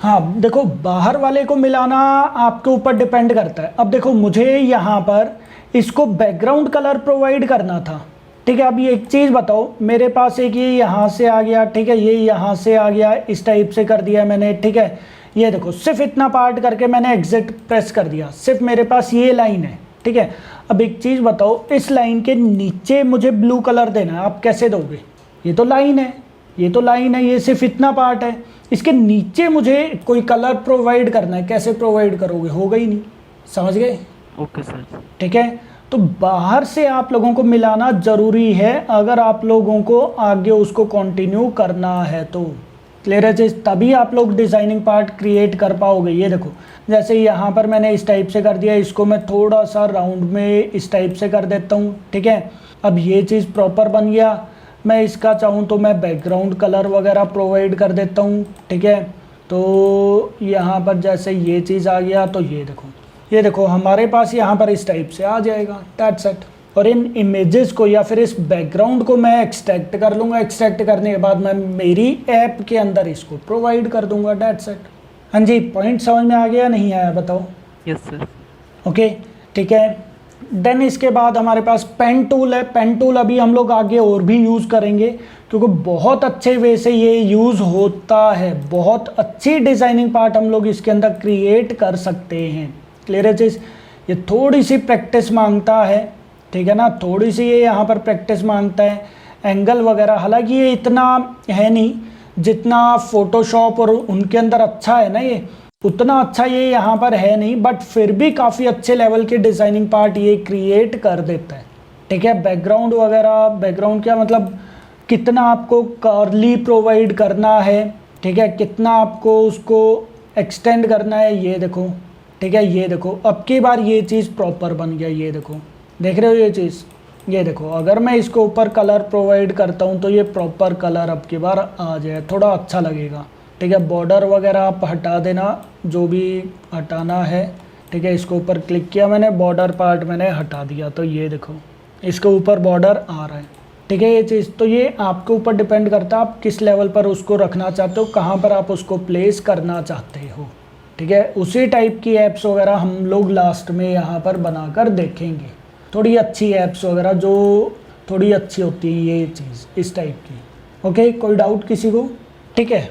हाँ देखो बाहर वाले को मिलाना आपके ऊपर डिपेंड करता है। अब देखो मुझे यहाँ पर इसको बैकग्राउंड कलर प्रोवाइड करना था, ठीक है। अब ये एक चीज़ बताओ, मेरे पास एक ये यहाँ से आ गया, ठीक है, ये यहाँ से आ गया, इस टाइप से कर दिया मैंने, ठीक है। ये देखो सिर्फ इतना पार्ट करके मैंने एग्जिट प्रेस कर दिया, सिर्फ मेरे पास ये लाइन है, ठीक है। अब एक चीज़ बताओ, इस लाइन के नीचे मुझे ब्लू कलर देना है, आप कैसे दोगे? ये तो लाइन है, ये तो लाइन है, ये सिर्फ इतना पार्ट है। इसके नीचे मुझे कोई कलर प्रोवाइड करना है, कैसे प्रोवाइड करोगे? होगा ही नहीं। समझ गए? Okay sir. ठीक है। तो बाहर से आप लोगों को मिलाना ज़रूरी है अगर आप लोगों को आगे उसको कंटिन्यू करना है तो। क्लियर है चीज़? तभी आप लोग डिज़ाइनिंग पार्ट क्रिएट कर पाओगे। ये देखो जैसे यहाँ पर मैंने इस टाइप से कर दिया, इसको मैं थोड़ा सा राउंड में इस टाइप से कर देता हूँ, ठीक है। अब ये चीज़ प्रॉपर बन गया। मैं इसका चाहूँ तो मैं बैकग्राउंड कलर वगैरह प्रोवाइड कर देता हूँ, ठीक है। तो यहाँ पर जैसे ये चीज़ आ गया तो ये देखो हमारे पास यहाँ पर इस टाइप से आ जाएगा, दैट्स इट। और इन इमेजेस को या फिर इस बैकग्राउंड को मैं एक्सट्रैक्ट कर लूँगा। एक्सट्रैक्ट करने के बाद मैं मेरी ऐप के अंदर इसको प्रोवाइड कर दूँगा, दैट्स इट। हाँ जी, पॉइंट समझ में आ गया नहीं आया बताओ? Yes sir. ओके ठीक है। देन इसके बाद हमारे पास पेन टूल है। पेन टूल अभी हम लोग आगे और भी यूज़ करेंगे क्योंकि बहुत अच्छे वे से ये यूज़ होता है। बहुत अच्छी डिज़ाइनिंग पार्ट हम लोग इसके अंदर क्रिएट कर सकते हैं। क्लियर है चीज़? ये थोड़ी सी प्रैक्टिस मांगता है, ठीक है ना। थोड़ी सी ये यहाँ पर प्रैक्टिस मांगता है, एंगल वगैरह। हालांकि ये इतना है नहीं जितना फोटोशॉप और उनके अंदर अच्छा है ना ये, उतना अच्छा ये यहाँ पर है नहीं, बट फिर भी काफ़ी अच्छे लेवल के डिज़ाइनिंग पार्ट ये क्रिएट कर देता है। ठीक है, बैकग्राउंड वगैरह, बैकग्राउंड क्या मतलब कितना आपको कर्ली प्रोवाइड करना है, ठीक है, कितना आपको उसको एक्सटेंड करना है, ये देखो। ठीक है, ये देखो अब की बार ये चीज़ प्रॉपर बन गया, ये देखो, देख रहे हो ये चीज़, ये देखो। अगर मैं इसको ऊपर कलर प्रोवाइड करता हूँ तो ये प्रॉपर कलर अब की बार आ जाए, थोड़ा अच्छा लगेगा। ठीक है, बॉर्डर वगैरह आप हटा देना, जो भी हटाना है। ठीक है, इसको ऊपर क्लिक किया मैंने, बॉर्डर पार्ट मैंने हटा दिया, तो ये देखो इसके ऊपर बॉर्डर आ रहा है। ठीक है, ये चीज़ तो ये आपके ऊपर डिपेंड करता है आप किस लेवल पर उसको रखना चाहते हो, कहाँ पर आप उसको प्लेस करना चाहते हो। ठीक है, उसी टाइप की ऐप्स वगैरह हम लोग लास्ट में यहाँ पर बनाकर देखेंगे, थोड़ी अच्छी ऐप्स वगैरह जो थोड़ी अच्छी होती है, ये चीज़ इस टाइप की। ओके, कोई डाउट किसी को? ठीक है,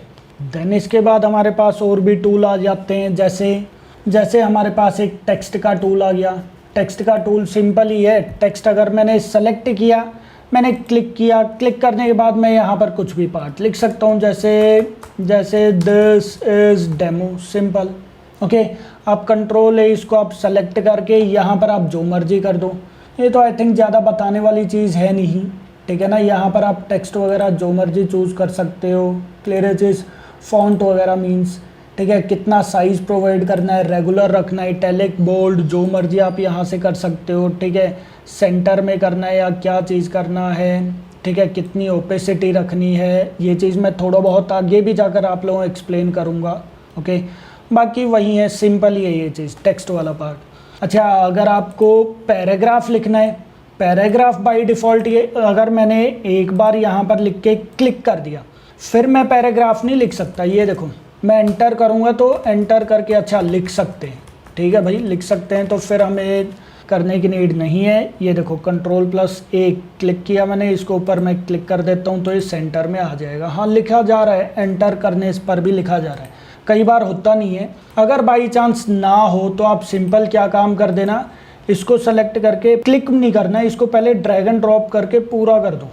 देन इसके बाद हमारे पास और भी टूल आ जाते हैं, जैसे हमारे पास एक टेक्स्ट का टूल आ गया। टेक्स्ट का टूल सिंपल ही है। टेक्स्ट अगर मैंने सेलेक्ट किया, मैंने क्लिक किया, क्लिक करने के बाद मैं यहाँ पर कुछ भी पार्ट लिख सकता हूँ, जैसे this is demo, simple. Okay, आप कंट्रोल है, इसको आप सेलेक्ट करके यहाँ पर आप जो मर्जी कर दो। ये तो आई थिंक ज़्यादा बताने वाली चीज़ है नहीं। ठीक है ना, यहाँ पर आप टेक्स्ट वगैरह जो मर्जी चूज़ कर सकते हो, क्लियरेंस, फॉन्ट वगैरह मीन्स। ठीक है, कितना साइज़ प्रोवाइड करना है, रेगुलर रखना है, इटैलिक, बोल्ड, जो मर्जी आप यहाँ से कर सकते हो। ठीक है, सेंटर में करना है या क्या चीज़ करना है। ठीक है, कितनी ओपेसिटी रखनी है, ये चीज़ मैं थोड़ा बहुत आगे भी जाकर आप लोगों को एक्सप्लेन करूँगा। ओके, बाकी वही है, सिंपल ही है ये चीज़, टेक्स्ट वाला पार्ट। अच्छा, अगर आपको पैराग्राफ लिखना है, पैराग्राफ बाय डिफ़ॉल्ट ये अगर मैंने एक बार यहाँ पर लिख के क्लिक कर दिया, फिर मैं पैराग्राफ नहीं लिख सकता। ये देखो, मैं एंटर करूँगा तो एंटर करके अच्छा लिख सकते हैं। ठीक है भाई, लिख सकते हैं, तो फिर हमें करने की नीड नहीं है। ये देखो Ctrl+A क्लिक किया मैंने, इसको ऊपर मैं क्लिक कर देता हूँ तो ये सेंटर में आ जाएगा। हाँ, लिखा जा रहा है, एंटर करने पर भी लिखा जा रहा है, कई बार होता नहीं है। अगर बाई चांस ना हो तो आप सिंपल क्या काम कर देना, इसको सेलेक्ट करके क्लिक नहीं करना है, इसको पहले ड्रैग एंड ड्रॉप करके पूरा कर दो।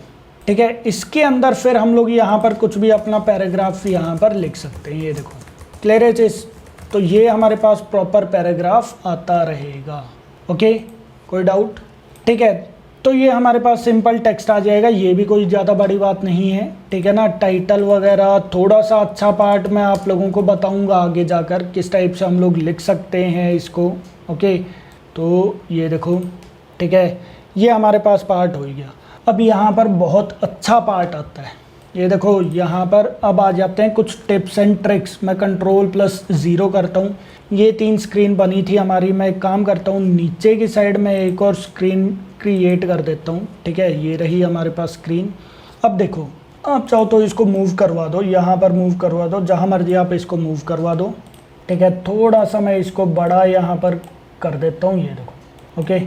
ठीक है, इसके अंदर फिर हम लोग यहाँ पर कुछ भी अपना पैराग्राफ यहाँ पर लिख सकते हैं। ये देखो, क्लियर है चीज़, तो ये हमारे पास प्रॉपर पैराग्राफ आता रहेगा। ओके, कोई डाउट? ठीक है, तो ये हमारे पास सिंपल टेक्स्ट आ जाएगा, ये भी कोई ज़्यादा बड़ी बात नहीं है। ठीक है ना, टाइटल वगैरह थोड़ा सा अच्छा पार्ट मैं आप लोगों को बताऊंगा आगे जाकर, किस टाइप से हम लोग लिख सकते हैं इसको। ओके, तो ये देखो, ठीक है, ये हमारे पास पार्ट हो गया। अब यहाँ पर बहुत अच्छा पार्ट आता है, ये देखो यहाँ पर अब आ जाते हैं कुछ टिप्स एंड ट्रिक्स। मैं Ctrl+0 करता हूँ, ये 3 स्क्रीन बनी थी हमारी। मैं एक काम करता हूँ, नीचे की साइड में एक और स्क्रीन क्रिएट कर देता हूँ। ठीक है, ये रही हमारे पास स्क्रीन। अब देखो, आप चाहो तो इसको मूव करवा दो, यहाँ पर मूव करवा दो, जहाँ मर्जी आप इसको मूव करवा दो। ठीक है, थोड़ा सा मैं इसको बड़ा यहाँ पर कर देता हूँ, ये देखो। ओके,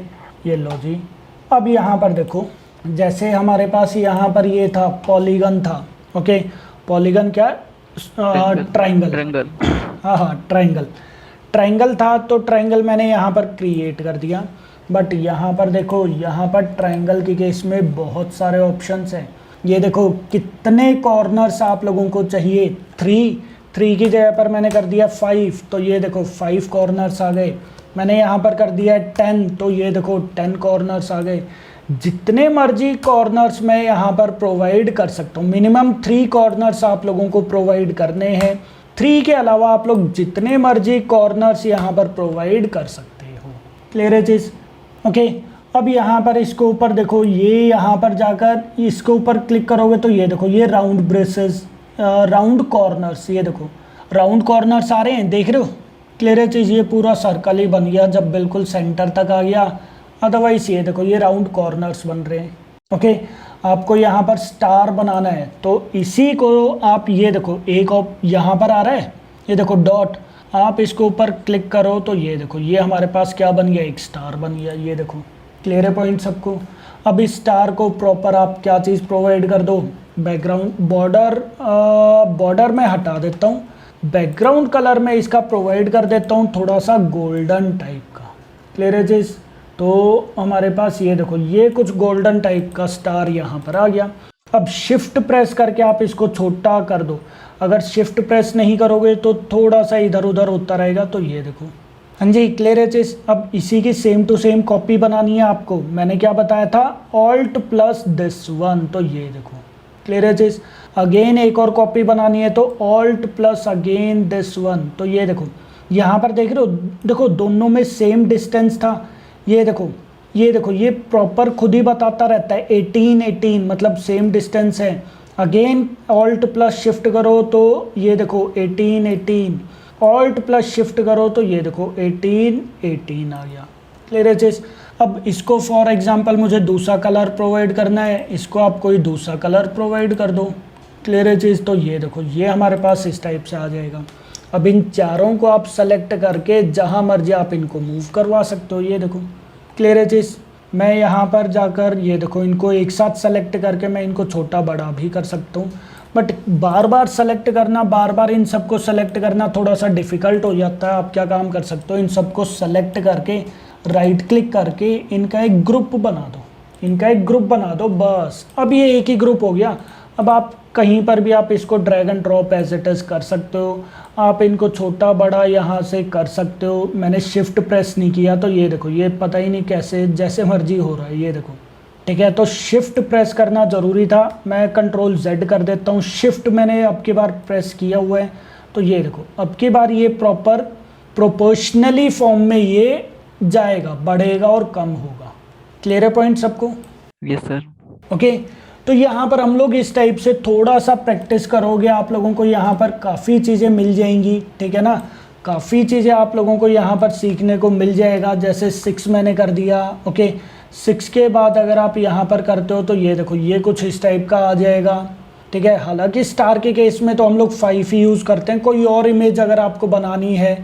ये लो जी। अब यहाँ पर देखो, जैसे हमारे पास यहाँ पर ये था, पॉलीगन था। ओके, पॉलीगन क्या? ट्राइंगल। हाँ, ट्राइंगल था, तो ट्राइंगल मैंने यहाँ पर क्रिएट कर दिया। बट यहाँ पर देखो, यहाँ पर ट्राइंगल के केस में बहुत सारे ऑप्शंस हैं। ये देखो कितने कॉर्नर्स आप लोगों को चाहिए, 3 की जगह पर मैंने कर दिया 5, तो ये देखो 5 कॉर्नर्स आ गए। मैंने यहाँ पर कर दिया 10, तो ये देखो 10 कॉर्नर्स आ गए। जितने मर्जी कॉर्नर्स मैं यहाँ पर प्रोवाइड कर सकता हूँ, मिनिमम 3 कॉर्नर्स आप लोगों को प्रोवाइड करने हैं। 3 के अलावा आप लोग जितने मर्जी कॉर्नर्स यहाँ पर प्रोवाइड कर सकते हो। क्लियर है चीज़? ओके, अब यहाँ पर इसको ऊपर देखो, ये यहाँ पर जाकर इसके ऊपर क्लिक करोगे तो ये देखो, ये राउंड ब्रेसेस, राउंड कॉर्नर्स, ये देखो राउंड कॉर्नर्स आ रहे हैं, देख रहे हो? क्लियर है चीज़? ये पूरा सर्कल ही बन गया जब बिल्कुल सेंटर तक आ गया। अदरवाइज ये देखो, ये राउंड कॉर्नर्स बन रहे हैं। ओके, आपको यहाँ पर स्टार बनाना है तो इसी को आप, ये देखो एक यहाँ पर आ रहा है, ये देखो डॉट, आप इसको ऊपर क्लिक करो तो ये देखो, ये हमारे पास क्या बन गया, एक स्टार बन गया। ये देखो, क्लियर है पॉइंट सबको? अब इस स्टार को प्रॉपर आप क्या चीज़ प्रोवाइड कर दो, बैकग्राउंड, बॉर्डर में हटा देता हूँ, बैकग्राउंड कलर में इसका प्रोवाइड कर देता हूँ थोड़ा सा गोल्डन टाइप का। क्लियर है चीज़? तो हमारे पास ये देखो, ये कुछ गोल्डन टाइप का स्टार यहाँ पर आ गया। अब शिफ्ट प्रेस करके आप इसको छोटा कर दो। अगर शिफ्ट प्रेस नहीं करोगे तो थोड़ा सा इधर उधर होता रहेगा। तो ये देखो, हाँ जी, क्लियर है चीज़। अब इसी की सेम टू सेम कॉपी बनानी है आपको। मैंने क्या बताया था, ऑल्ट प्लस दिस वन। तो ये देखो, क्लियर है चीज़। अगेन एक और कॉपी बनानी है तो alt plus again this one. तो ये देखो, यहाँ पर देख रहे हो, देखो दोनों में सेम डिस्टेंस था। ये देखो, ये देखो, ये प्रॉपर खुद ही बताता रहता है 18 18, मतलब सेम डिस्टेंस है। अगेन ऑल्ट प्लस शिफ्ट करो तो ये देखो 18 18, ऑल्ट प्लस शिफ्ट करो तो ये देखो 18 18 आ गया। क्लियर है चीज़। अब इसको फॉर एग्जांपल मुझे दूसरा कलर प्रोवाइड करना है, इसको आप कोई दूसरा कलर प्रोवाइड कर दो। क्लियर है चीज़। तो ये देखो, ये हमारे पास इस टाइप से आ जाएगा। अब इन चारों को आप सेलेक्ट करके जहाँ मर्जी आप इनको मूव करवा सकते हो। ये देखो, क्लियर है चीज़। मैं यहाँ पर जाकर ये देखो, इनको एक साथ सेलेक्ट करके मैं इनको छोटा बड़ा भी कर सकता हूँ। बट बार बार सेलेक्ट करना, बार बार इन सबको सेलेक्ट करना थोड़ा सा डिफ़िकल्ट हो जाता है। आप क्या काम कर सकते हो, इन सबको सेलेक्ट करके राइट क्लिक करके इनका एक ग्रुप बना दो, इनका एक ग्रुप बना दो बस। अब ये एक ही ग्रुप हो गया। अब आप कहीं पर भी आप इसको drag and drop as it is कर सकते हो। आप इनको छोटा बड़ा यहाँ से कर सकते हो। मैंने शिफ्ट प्रेस नहीं किया तो ये देखो, ये पता ही नहीं कैसे जैसे मर्जी हो रहा है। ये देखो, ठीक है। तो शिफ्ट प्रेस करना ज़रूरी था। मैं कंट्रोल जेड कर देता हूँ। शिफ्ट मैंने अब की बार प्रेस किया हुआ है। तो ये देखो, अब की बार ये प्रॉपर प्रोपोर्शनली फॉर्म में ये जाएगा, बढ़ेगा और कम होगा। क्लियर है पॉइंट सबको? Yes sir. ओके। तो यहाँ पर हम लोग इस टाइप से थोड़ा सा प्रैक्टिस करोगे, आप लोगों को यहाँ पर काफ़ी चीज़ें मिल जाएंगी। ठीक है ना, काफ़ी चीज़ें आप लोगों को यहाँ पर सीखने को मिल जाएगा। जैसे 6 मैंने कर दिया। ओके, 6 के बाद अगर आप यहाँ पर करते हो तो ये देखो, ये कुछ इस टाइप का आ जाएगा। ठीक है। हालांकि स्टार के केस में तो हम लोग 5 ही यूज़ करते हैं। कोई और इमेज अगर आपको बनानी है,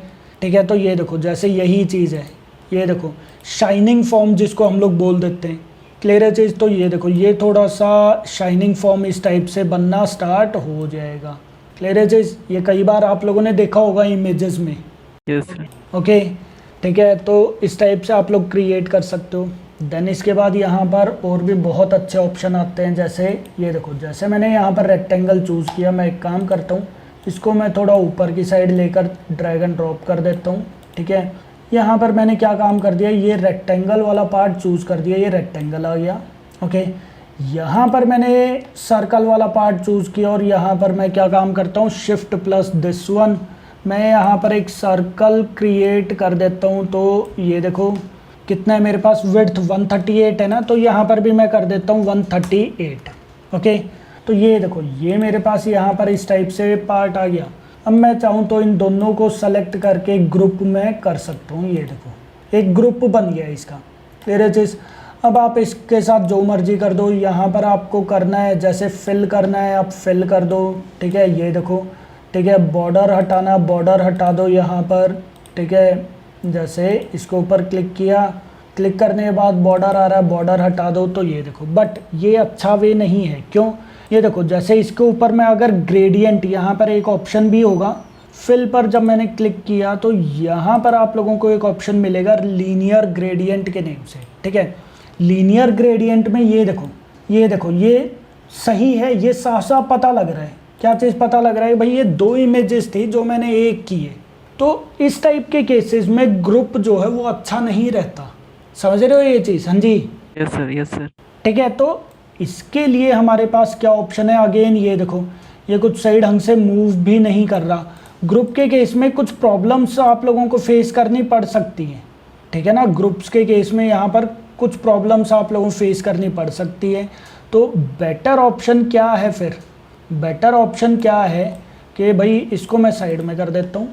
ठीक है, तो ये देखो, जैसे यही चीज़ है, ये देखो शाइनिंग फॉर्म जिसको हम लोग बोल देते हैं। क्लियर है चीज़। तो ये देखो, ये थोड़ा सा शाइनिंग फॉर्म इस टाइप से बनना स्टार्ट हो जाएगा। क्लियर है चीज़। ये कई बार आप लोगों ने देखा होगा इमेजेस में। Yes sir. ओके, ठीक है। तो इस टाइप से आप लोग क्रिएट कर सकते हो। देन इसके बाद यहाँ पर और भी बहुत अच्छे ऑप्शन आते हैं। जैसे ये देखो, जैसे मैंने यहाँ पर रेक्टेंगल चूज़ किया, मैं एक काम करता हूँ, इसको मैं थोड़ा ऊपर की साइड लेकर ड्रैग एंड ड्रॉप कर देता हूँ। ठीक है। यहाँ पर मैंने क्या काम कर दिया, ये रेक्टेंगल वाला पार्ट चूज़ कर दिया, ये रेक्टेंगल आ गया। ओके, यहाँ पर मैंने सर्कल वाला पार्ट चूज़ किया और यहाँ पर मैं क्या काम करता हूँ, शिफ्ट प्लस दिस वन, मैं यहाँ पर एक सर्कल क्रिएट कर देता हूँ। तो ये देखो कितना है मेरे पास, विड्थ 138 है ना, तो यहाँ पर भी मैं कर देता हूँ 138। ओके, तो ये देखो, ये मेरे पास यहाँ पर इस टाइप से पार्ट आ गया। अब मैं चाहूँ तो इन दोनों को सेलेक्ट करके ग्रुप में कर सकता हूँ। ये देखो, एक ग्रुप बन गया इसका। क्लियर चीज़। अब आप इसके साथ जो मर्जी कर दो। यहाँ पर आपको करना है, जैसे फिल करना है आप फिल कर दो। ठीक है, ये देखो, ठीक है। बॉर्डर हटाना, बॉर्डर हटा दो यहाँ पर। ठीक है, जैसे इसके ऊपर क्लिक किया, क्लिक करने के बाद बॉर्डर आ रहा है, बॉर्डर हटा दो। तो ये देखो, बट ये अच्छा वे नहीं है। क्यों? ये देखो, जैसे इसके ऊपर मैं अगर ग्रेडियंट, यहाँ पर एक ऑप्शन भी होगा फिल पर, जब मैंने क्लिक किया तो यहाँ पर आप लोगों को एक ऑप्शन मिलेगा लीनियर ग्रेडियंट के नेम से। ठीक है, लीनियर ग्रेडियंट में ये देखो, ये देखो, ये सही है, ये साफ साफ पता लग रहा है। क्या चीज़ पता लग रहा है भाई, ये 2 इमेजेस थी जो मैंने एक की है। तो इस टाइप के केसेस में ग्रुप जो है वो अच्छा नहीं रहता। समझ रहे हो ये चीज़? हाँ जी, यस सर, यस सर। ठीक है। तो इसके लिए हमारे पास क्या ऑप्शन है, अगेन ये देखो, ये कुछ सही ढंग से मूव भी नहीं कर रहा। ग्रुप के केस में कुछ प्रॉब्लम्स आप लोगों को फेस करनी पड़ सकती हैं। ठीक है ना, ग्रुप्स के केस में यहाँ पर कुछ प्रॉब्लम्स आप लोगों को फेस करनी पड़ सकती है। तो बेटर ऑप्शन क्या है फिर? बेटर ऑप्शन क्या है कि भाई इसको मैं साइड में कर देता हूँ।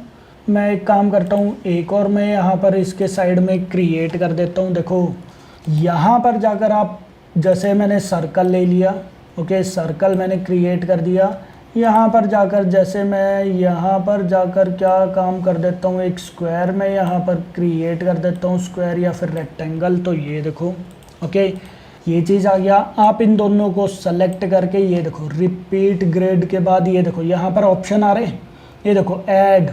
मैं एक काम करता हूँ, एक और मैं यहाँ पर इसके साइड में क्रिएट कर देता हूँ। देखो, यहाँ पर जाकर आप, जैसे मैंने सर्कल ले लिया। ओके, सर्कल मैंने क्रिएट कर दिया। यहाँ पर जाकर, जैसे मैं यहाँ पर जाकर क्या काम कर देता हूँ, एक स्क्वायर में यहाँ पर क्रिएट कर देता हूँ, स्क्वायर या फिर रेक्टेंगल। तो ये देखो, ओके, ये चीज़ आ गया। आप इन दोनों को सेलेक्ट करके ये देखो, रिपीट ग्रेड के बाद ये देखो यहाँ पर ऑप्शन आ रहे हैं। ये देखो ऐड,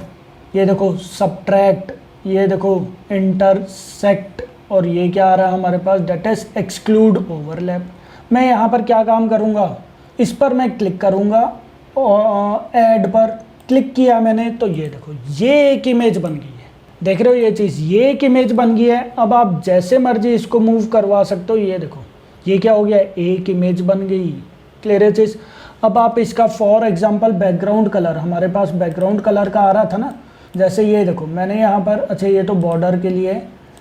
ये देखो सब्ट्रैक्ट, ये देखो इंटरसेक्ट, और ये क्या आ रहा है हमारे पास, डेट इज एक्सक्लूड ओवरलैप। मैं यहाँ पर क्या काम करूँगा, इस पर मैं क्लिक करूँगा और ऐड पर क्लिक किया मैंने तो ये देखो ये एक इमेज बन गई है। देख रहे हो ये चीज़, ये एक इमेज बन गई है। अब आप जैसे मर्जी इसको मूव करवा सकते हो। ये देखो ये क्या हो गया, एक इमेज बन गई। क्लियर है चीज़। अब आप इसका फॉर एग्जांपल बैकग्राउंड कलर, हमारे पास बैकग्राउंड कलर का आ रहा था ना, जैसे ये देखो मैंने यहाँ पर, अच्छा ये तो बॉर्डर के लिए,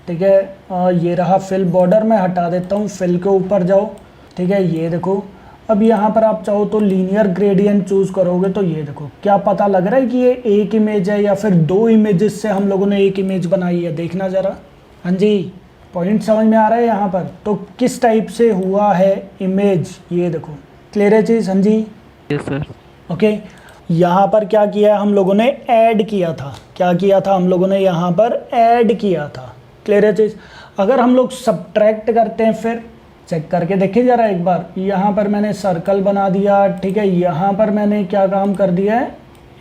ठीक है, ये रहा फिल, बॉर्डर में हटा देता हूँ, फिल के ऊपर जाओ, ठीक है। ये देखो अब यहाँ पर आप चाहो तो लीनियर ग्रेडियंट चूज़ करोगे तो ये देखो क्या पता लग रहा है कि ये एक इमेज है या फिर दो इमेजेस से हम लोगों ने एक इमेज बनाई है। देखना ज़रा, हाँ जी पॉइंट समझ में आ रहा है यहाँ पर। तो किस टाइप से हुआ है इमेज, ये देखो। क्लियर है चीज़, हाँ जी। Yes sir. ओके, यहाँ पर क्या किया है हम लोगों ने, ऐड किया था। क्या किया था हम लोगों ने, यहाँ पर ऐड किया था। क्लियर है चीज़। अगर हम लोग सब्ट्रैक्ट करते हैं, फिर चेक करके देखिए ज़रा एक बार। यहाँ पर मैंने सर्कल बना दिया, ठीक है। यहाँ पर मैंने क्या काम कर दिया है,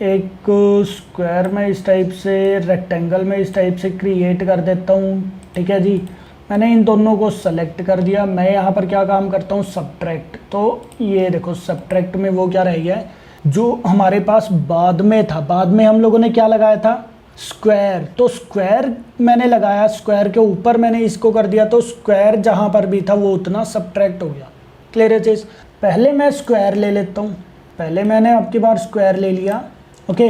एक स्क्वायर में इस टाइप से, रेक्टेंगल में इस टाइप से क्रिएट कर देता हूँ, ठीक है जी। मैंने इन दोनों को सेलेक्ट कर दिया। मैं यहाँ पर क्या काम करता हूँ, सब्ट्रैक्ट। तो ये देखो सब्ट्रैक्ट में वो क्या रह गया है जो हमारे पास बाद में था। बाद में हम लोगों ने क्या लगाया था, स्क्वायर। तो स्क्वायर मैंने लगाया, स्क्वायर के ऊपर मैंने इसको कर दिया, तो स्क्वायर जहाँ पर भी था वो उतना सब्ट्रैक्ट हो गया। क्लियर है चीज़। पहले मैं स्क्वायर ले लेता हूँ, पहले मैंने अब की बार स्क्वायर ले लिया, ओके।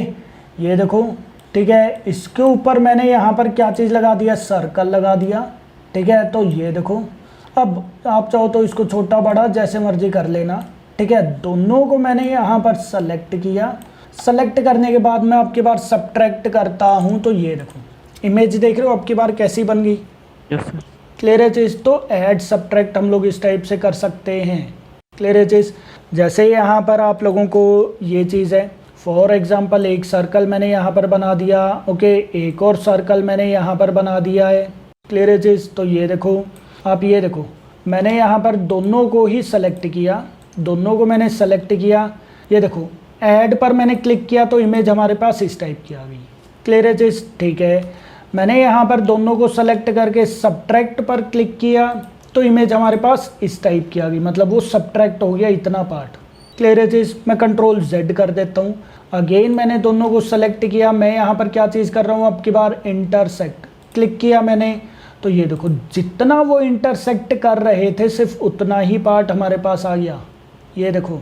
ये देखो, ठीक है। इसके ऊपर मैंने यहाँ पर क्या चीज़ लगा दिया, सर्कल लगा दिया, ठीक है। तो ये देखो, अब आप चाहो तो इसको छोटा बड़ा जैसे मर्जी कर लेना, ठीक है। दोनों को मैंने यहाँ पर सेलेक्ट किया। सेलेक्ट करने के बाद मैं अब की बार सब्ट्रैक्ट करता हूँ, तो ये देखो इमेज देख रहे हो अब की बार कैसी बन गई। Yes sir. क्लियर है चीज़। तो ऐड सब्ट्रैक्ट हम लोग इस टाइप से कर सकते हैं। क्लियर है चीज़। जैसे यहाँ पर आप लोगों को ये चीज़ है, फॉर एग्जांपल एक सर्कल मैंने यहाँ पर बना दिया, ओके। एक और सर्कल मैंने यहाँ पर बना दिया है। क्लियर है चीज़। तो ये देखो, आप ये देखो मैंने यहाँ पर दोनों को ही सेलेक्ट किया, दोनों को मैंने सेलेक्ट किया। ये देखो ऐड पर मैंने क्लिक किया तो इमेज हमारे पास इस टाइप की आ गई। क्लियर है चीज़, ठीक है। मैंने यहाँ पर दोनों को सेलेक्ट करके सब्ट्रैक्ट पर क्लिक किया तो इमेज हमारे पास इस टाइप की आ गई, मतलब वो सब्ट्रैक्ट हो गया इतना पार्ट। क्लियर है चीज़। मैं कंट्रोल Z कर देता हूँ। अगेन मैंने दोनों को सेलेक्ट किया। मैं यहाँ पर क्या चीज़ कर रहा हूँ, अब की बार इंटरसेक्ट क्लिक किया मैंने, तो ये देखो जितना वो इंटरसेक्ट कर रहे थे सिर्फ उतना ही पार्ट हमारे पास आ गया। ये देखो,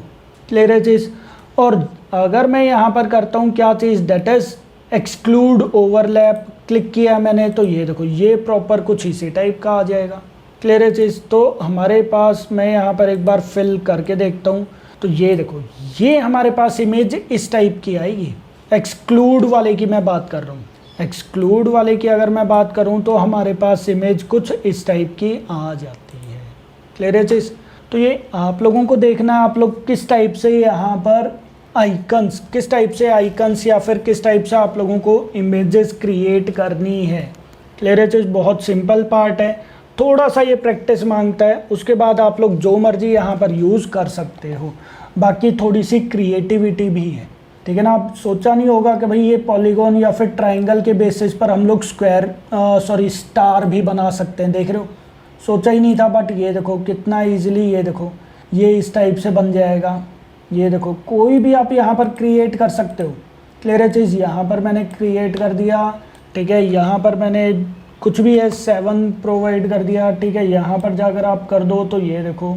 क्लियर है चीज़। और अगर मैं यहाँ पर करता हूँ क्या चीज़, that is exclude overlap, click किया मैंने, तो ये देखो ये प्रॉपर कुछ इसी टाइप का आ जाएगा। क्लियर है चीज़। तो हमारे पास, मैं यहाँ पर एक बार फिल करके देखता हूँ, तो ये देखो ये हमारे पास इमेज इस टाइप की आएगी। एक्सक्लूड वाले की मैं बात कर रहा हूँ, एक्सक्लूड वाले की अगर मैं बात करूँ तो हमारे पास इमेज कुछ इस टाइप की आ जाती है। क्लियर है चीज़। तो ये आप लोगों को देखना है, आप लोग किस टाइप से यहाँ पर आइकन्स, किस टाइप से आइकन्स या फिर किस टाइप से आप लोगों को इमेजेस क्रिएट करनी है। क्लियर है चीज़। बहुत सिंपल पार्ट है, थोड़ा सा ये प्रैक्टिस मांगता है, उसके बाद आप लोग जो मर्जी यहाँ पर यूज़ कर सकते हो। बाकी थोड़ी सी क्रिएटिविटी भी है, ठीक है ना। आप सोचा नहीं होगा कि भाई ये पॉलीगॉन या फिर ट्राइंगल के बेसिस पर हम लोग स्टार भी बना सकते हैं। देख रहे हो, सोचा ही नहीं था, बट ये देखो कितना इजीली, ये देखो ये इस टाइप से बन जाएगा। ये देखो कोई भी आप यहाँ पर क्रिएट कर सकते हो। क्लियर है चीज़। यहाँ पर मैंने क्रिएट कर दिया, ठीक है। यहाँ पर मैंने कुछ भी है 7 प्रोवाइड कर दिया, ठीक है। यहाँ पर जाकर आप कर दो तो ये देखो,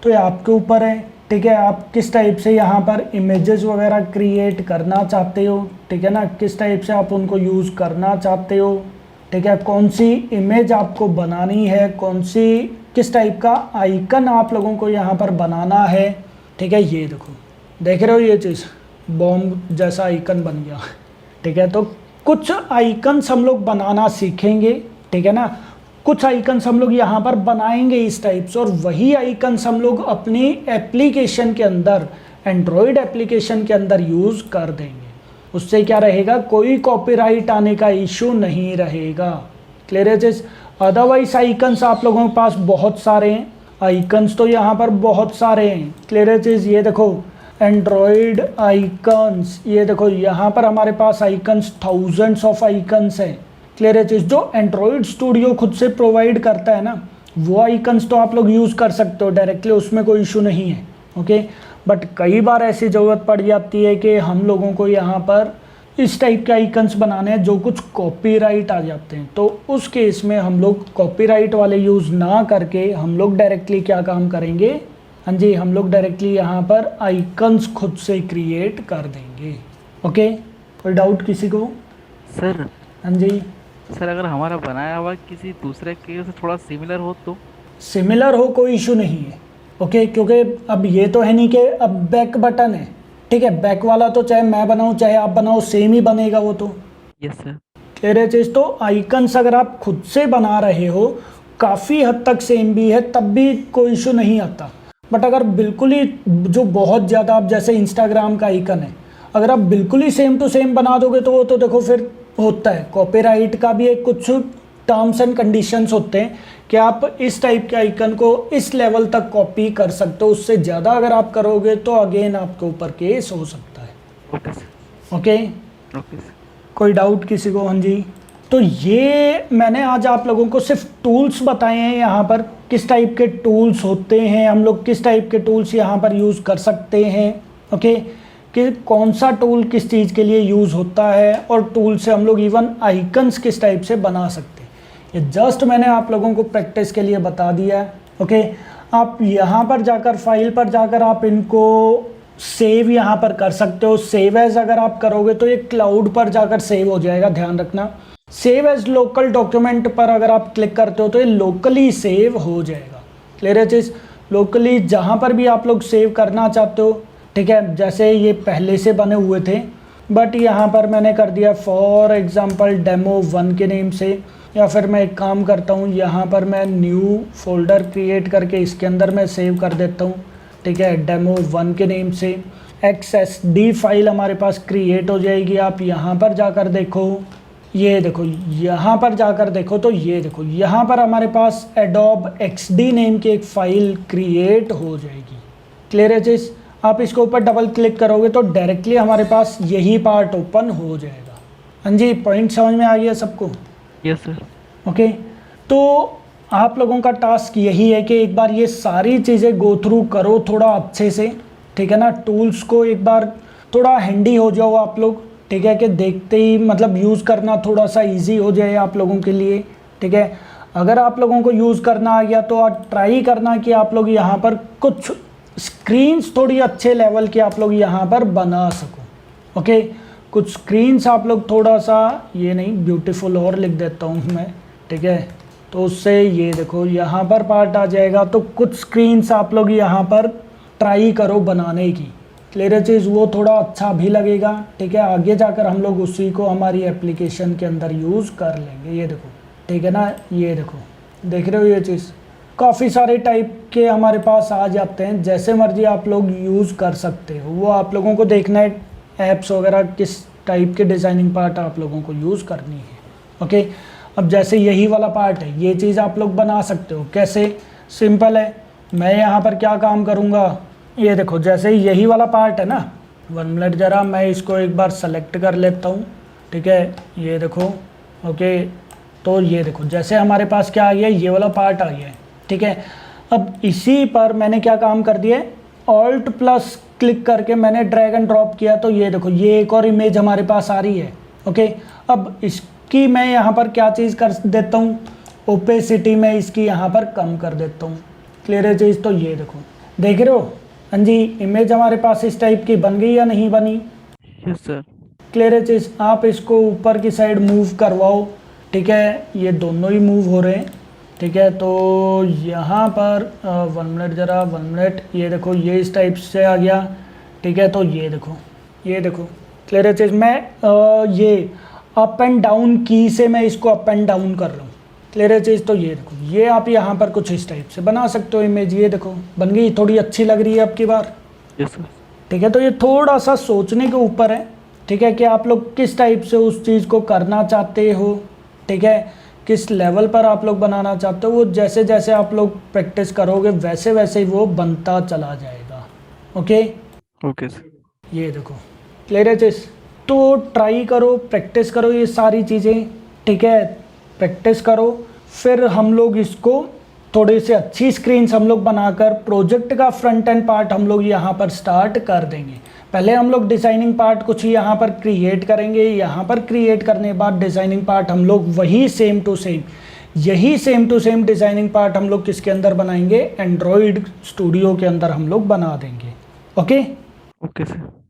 तो ये आपके ऊपर है, ठीक है। आप किस टाइप से यहाँ पर इमेजेस वगैरह क्रिएट करना चाहते हो, ठीक है ना, किस टाइप से आप उनको यूज़ करना चाहते हो, ठीक है। कौन सी इमेज आपको बनानी है, कौन सी किस टाइप का आइकन आप लोगों को यहाँ पर बनाना है, ठीक है। ये देखो, देख रहे हो ये चीज़ बॉम्ब जैसा आइकन बन गया, ठीक है। तो कुछ आइकन्स हम लोग बनाना सीखेंगे, ठीक है ना। कुछ आइकन्स हम लोग यहाँ पर बनाएंगे इस टाइप से, और वही आइकन्स हम लोग अपनी एप्लीकेशन के अंदर, एंड्रॉयड एप्लीकेशन के अंदर यूज़ कर देंगे। उससे क्या रहेगा, कोई कॉपीराइट आने का इशू नहीं रहेगा। क्लियर है चीज़। अदरवाइज आइकन्स आप लोगों के पास बहुत सारे हैं, आइकन्स तो यहाँ पर बहुत सारे हैं। क्लियर है चीज़। ये देखो एंड्रॉयड आइकन्स, ये देखो यहाँ पर हमारे पास आइकन्स, थाउजेंड्स ऑफ आइकन्स हैं। क्लियर है चीज़। जो एंड्रॉयड स्टूडियो खुद से प्रोवाइड करता है ना, वो आइकन्स तो आप लोग यूज़ कर सकते हो डायरेक्टली, उसमें कोई इशू नहीं है, ओके। बट कई बार ऐसी ज़रूरत पड़ जाती है कि हम लोगों को यहाँ पर इस टाइप के आइकन्स बनाने हैं जो कुछ कॉपीराइट आ जाते हैं, तो उस केस में हम लोग कॉपीराइट वाले यूज़ ना करके हम लोग डायरेक्टली क्या काम करेंगे, हाँ जी, हम लोग डायरेक्टली यहाँ पर आइकन्स खुद से क्रिएट कर देंगे। ओके, कोई डाउट किसी को? सर हाँ जी, सर अगर हमारा बनाया हुआ किसी दूसरे के से थोड़ा सिमिलर हो तो? सिमिलर हो कोई इशू नहीं है। ओके, क्योंकि अब ये तो है नहीं कि अब बैक बटन है, ठीक है, बैक वाला तो चाहे मैं बनाऊँ चाहे आप बनाओ सेम ही बनेगा वो तो। Yes sir. क्लियर है चीज़? तो आइकन्स अगर आप खुद से बना रहे हो काफ़ी हद तक सेम भी है तब भी कोई इशू नहीं आता। बट अगर बिल्कुल ही जो बहुत ज़्यादा, आप जैसे इंस्टाग्राम का आइकन है, अगर आप बिल्कुल ही सेम टू सेम बना दोगे तो वो तो देखो फिर होता है, कॉपीराइट का भी एक कुछ टर्म्स एंड कंडीशंस होते हैं कि आप इस टाइप के आइकन को इस लेवल तक कॉपी कर सकते हो, उससे ज़्यादा अगर आप करोगे तो अगेन आपके ऊपर केस हो सकता है। Okay sir. Okay, okay sir. कोई डाउट किसी को? हाँ जी, तो ये मैंने आज आप लोगों को सिर्फ टूल्स बताए हैं, यहाँ पर किस टाइप के टूल्स होते हैं, हम लोग किस टाइप के टूल्स यहाँ पर यूज़ कर सकते हैं। ओके, कि कौन सा टूल किस चीज़ के लिए यूज़ होता है और टूल से हम लोग इवन आइकन्स किस टाइप से बना सकते हैं, ये जस्ट मैंने आप लोगों को प्रैक्टिस के लिए बता दिया है। ओके, आप यहाँ पर जाकर फाइल पर जाकर आप इनको सेव यहाँ पर कर सकते हो। सेव एज अगर आप करोगे तो ये क्लाउड पर जाकर सेव हो जाएगा, ध्यान रखना। सेव एज लोकल डॉक्यूमेंट पर अगर आप क्लिक करते हो तो ये लोकली सेव हो जाएगा। क्लियर है चीज़? लोकली जहाँ पर भी आप लोग सेव करना चाहते हो, ठीक है, जैसे ये पहले से बने हुए थे बट यहाँ पर मैंने कर दिया फॉर एग्जांपल डेमो 1 के नेम से, या फिर मैं एक काम करता हूँ, यहाँ पर मैं न्यू फोल्डर क्रिएट करके इसके अंदर मैं सेव कर देता हूँ, ठीक है, डेमो 1 के नेम से। XSD फाइल हमारे पास क्रिएट हो जाएगी। आप यहाँ पर जाकर देखो, ये देखो, यहाँ पर जाकर देखो तो ये देखो, यहाँ पर हमारे पास Adobe XD नेम की एक फ़ाइल क्रिएट हो जाएगी। क्लियर है चीज़? आप इसके ऊपर डबल क्लिक करोगे तो डायरेक्टली हमारे पास यही पार्ट ओपन हो जाएगा। हाँ जी, पॉइंट समझ में आ गया सबको? Yes sir. ओके, तो आप लोगों का टास्क यही है कि एक बार ये सारी चीज़ें गो थ्रू करो थोड़ा अच्छे से, ठीक है ना। टूल्स को एक बार थोड़ा हैंडी हो जाओ आप लोग, ठीक है, कि देखते ही मतलब यूज़ करना थोड़ा सा इजी हो जाए आप लोगों के लिए, ठीक है। अगर आप लोगों को यूज़ करना आ गया तो ट्राई करना कि आप लोग यहाँ पर कुछ स्क्रीन्स थोड़ी अच्छे लेवल के आप लोग यहाँ पर बना सको। ओके, कुछ स्क्रीन्स आप लोग थोड़ा सा, ये नहीं ब्यूटीफुल और लिख देता हूँ मैं, ठीक है, तो उससे ये देखो यहाँ पर पार्ट आ जाएगा। तो कुछ स्क्रीन्स आप लोग यहाँ पर ट्राई करो बनाने की। क्लियर चीज़? वो थोड़ा अच्छा भी लगेगा, ठीक है। आगे जाकर हम लोग उसी को हमारी एप्लीकेशन के अंदर यूज़ कर लेंगे। ये देखो, ठीक है ना, ये देखो, देख रहे हो ये चीज़? काफ़ी सारे टाइप के हमारे पास आ जाते हैं, जैसे मर्जी आप लोग यूज़ कर सकते हो। वो आप लोगों को देखना है ऐप्स वगैरह किस टाइप के डिज़ाइनिंग पार्ट आप लोगों को यूज़ करनी है। ओके, अब जैसे यही वाला पार्ट है, ये चीज़ आप लोग बना सकते हो। कैसे? सिंपल है, मैं यहाँ पर क्या काम करूँगा, ये देखो, जैसे यही वाला पार्ट है ना, 1 मिनट ज़रा मैं इसको एक बार सेलेक्ट कर लेता हूँ, ठीक है, ये देखो। ओके, तो ये देखो जैसे हमारे पास क्या आ गया, ये वाला पार्ट आ गया है, ठीक है। अब इसी पर मैंने क्या काम कर दिया है, ऑल्ट प्लस क्लिक करके मैंने ड्रैग एंड ड्रॉप किया, तो ये देखो ये एक और इमेज हमारे पास आ रही है। ओके, अब इसकी मैं यहाँ पर क्या चीज़ कर देता हूँ, ओपेसिटी में इसकी यहाँ पर कम कर देता हूँ। क्लियर है चीज़? तो ये देखो, देख रहे हो? हाँ जी, इमेज हमारे पास इस टाइप की बन गई या नहीं बनी? Yes sir. क्लियर है चीज़? आप इसको ऊपर की साइड मूव करवाओ, ठीक है, ये दोनों ही मूव हो रहे हैं, ठीक है। तो यहाँ पर 1 मिनट ज़रा, 1 मिनट, ये देखो ये इस टाइप से आ गया, ठीक है। तो ये देखो, ये देखो, क्लियर है चीज़? मैं ये अप एंड डाउन की से मैं इसको अप एंड डाउन कर रहा हूँ। क्लियर है चीज़? तो ये देखो, ये आप यहाँ पर कुछ इस टाइप से बना सकते हो इमेज। ये देखो बन गई, थोड़ी अच्छी लग रही है अब की बार, यस सर। ठीक है। तो ये थोड़ा सा सोचने के ऊपर है, ठीक है, कि आप लोग किस टाइप से उस चीज़ को करना चाहते हो, ठीक है, किस लेवल पर आप लोग बनाना चाहते हो। वो जैसे जैसे आप लोग प्रैक्टिस करोगे वैसे वैसे ही वो बनता चला जाएगा। Okay, okay sir. ये देखो, क्लियर है चीज़? तो ट्राई करो, प्रैक्टिस करो ये सारी चीज़ें, ठीक है, प्रैक्टिस करो। फिर हम लोग इसको थोड़ी सी अच्छी स्क्रीन्स हम लोग बनाकर प्रोजेक्ट का फ्रंट एंड पार्ट हम लोग यहाँ पर स्टार्ट कर देंगे। पहले हम लोग डिज़ाइनिंग पार्ट कुछ यहाँ पर क्रिएट करेंगे, यहाँ पर क्रिएट करने के बाद डिज़ाइनिंग पार्ट हम लोग वही same to same designing part हम लोग किसके अंदर बनाएंगे, एंड्रॉयड स्टूडियो के अंदर हम लोग बना देंगे। Okay okay sir.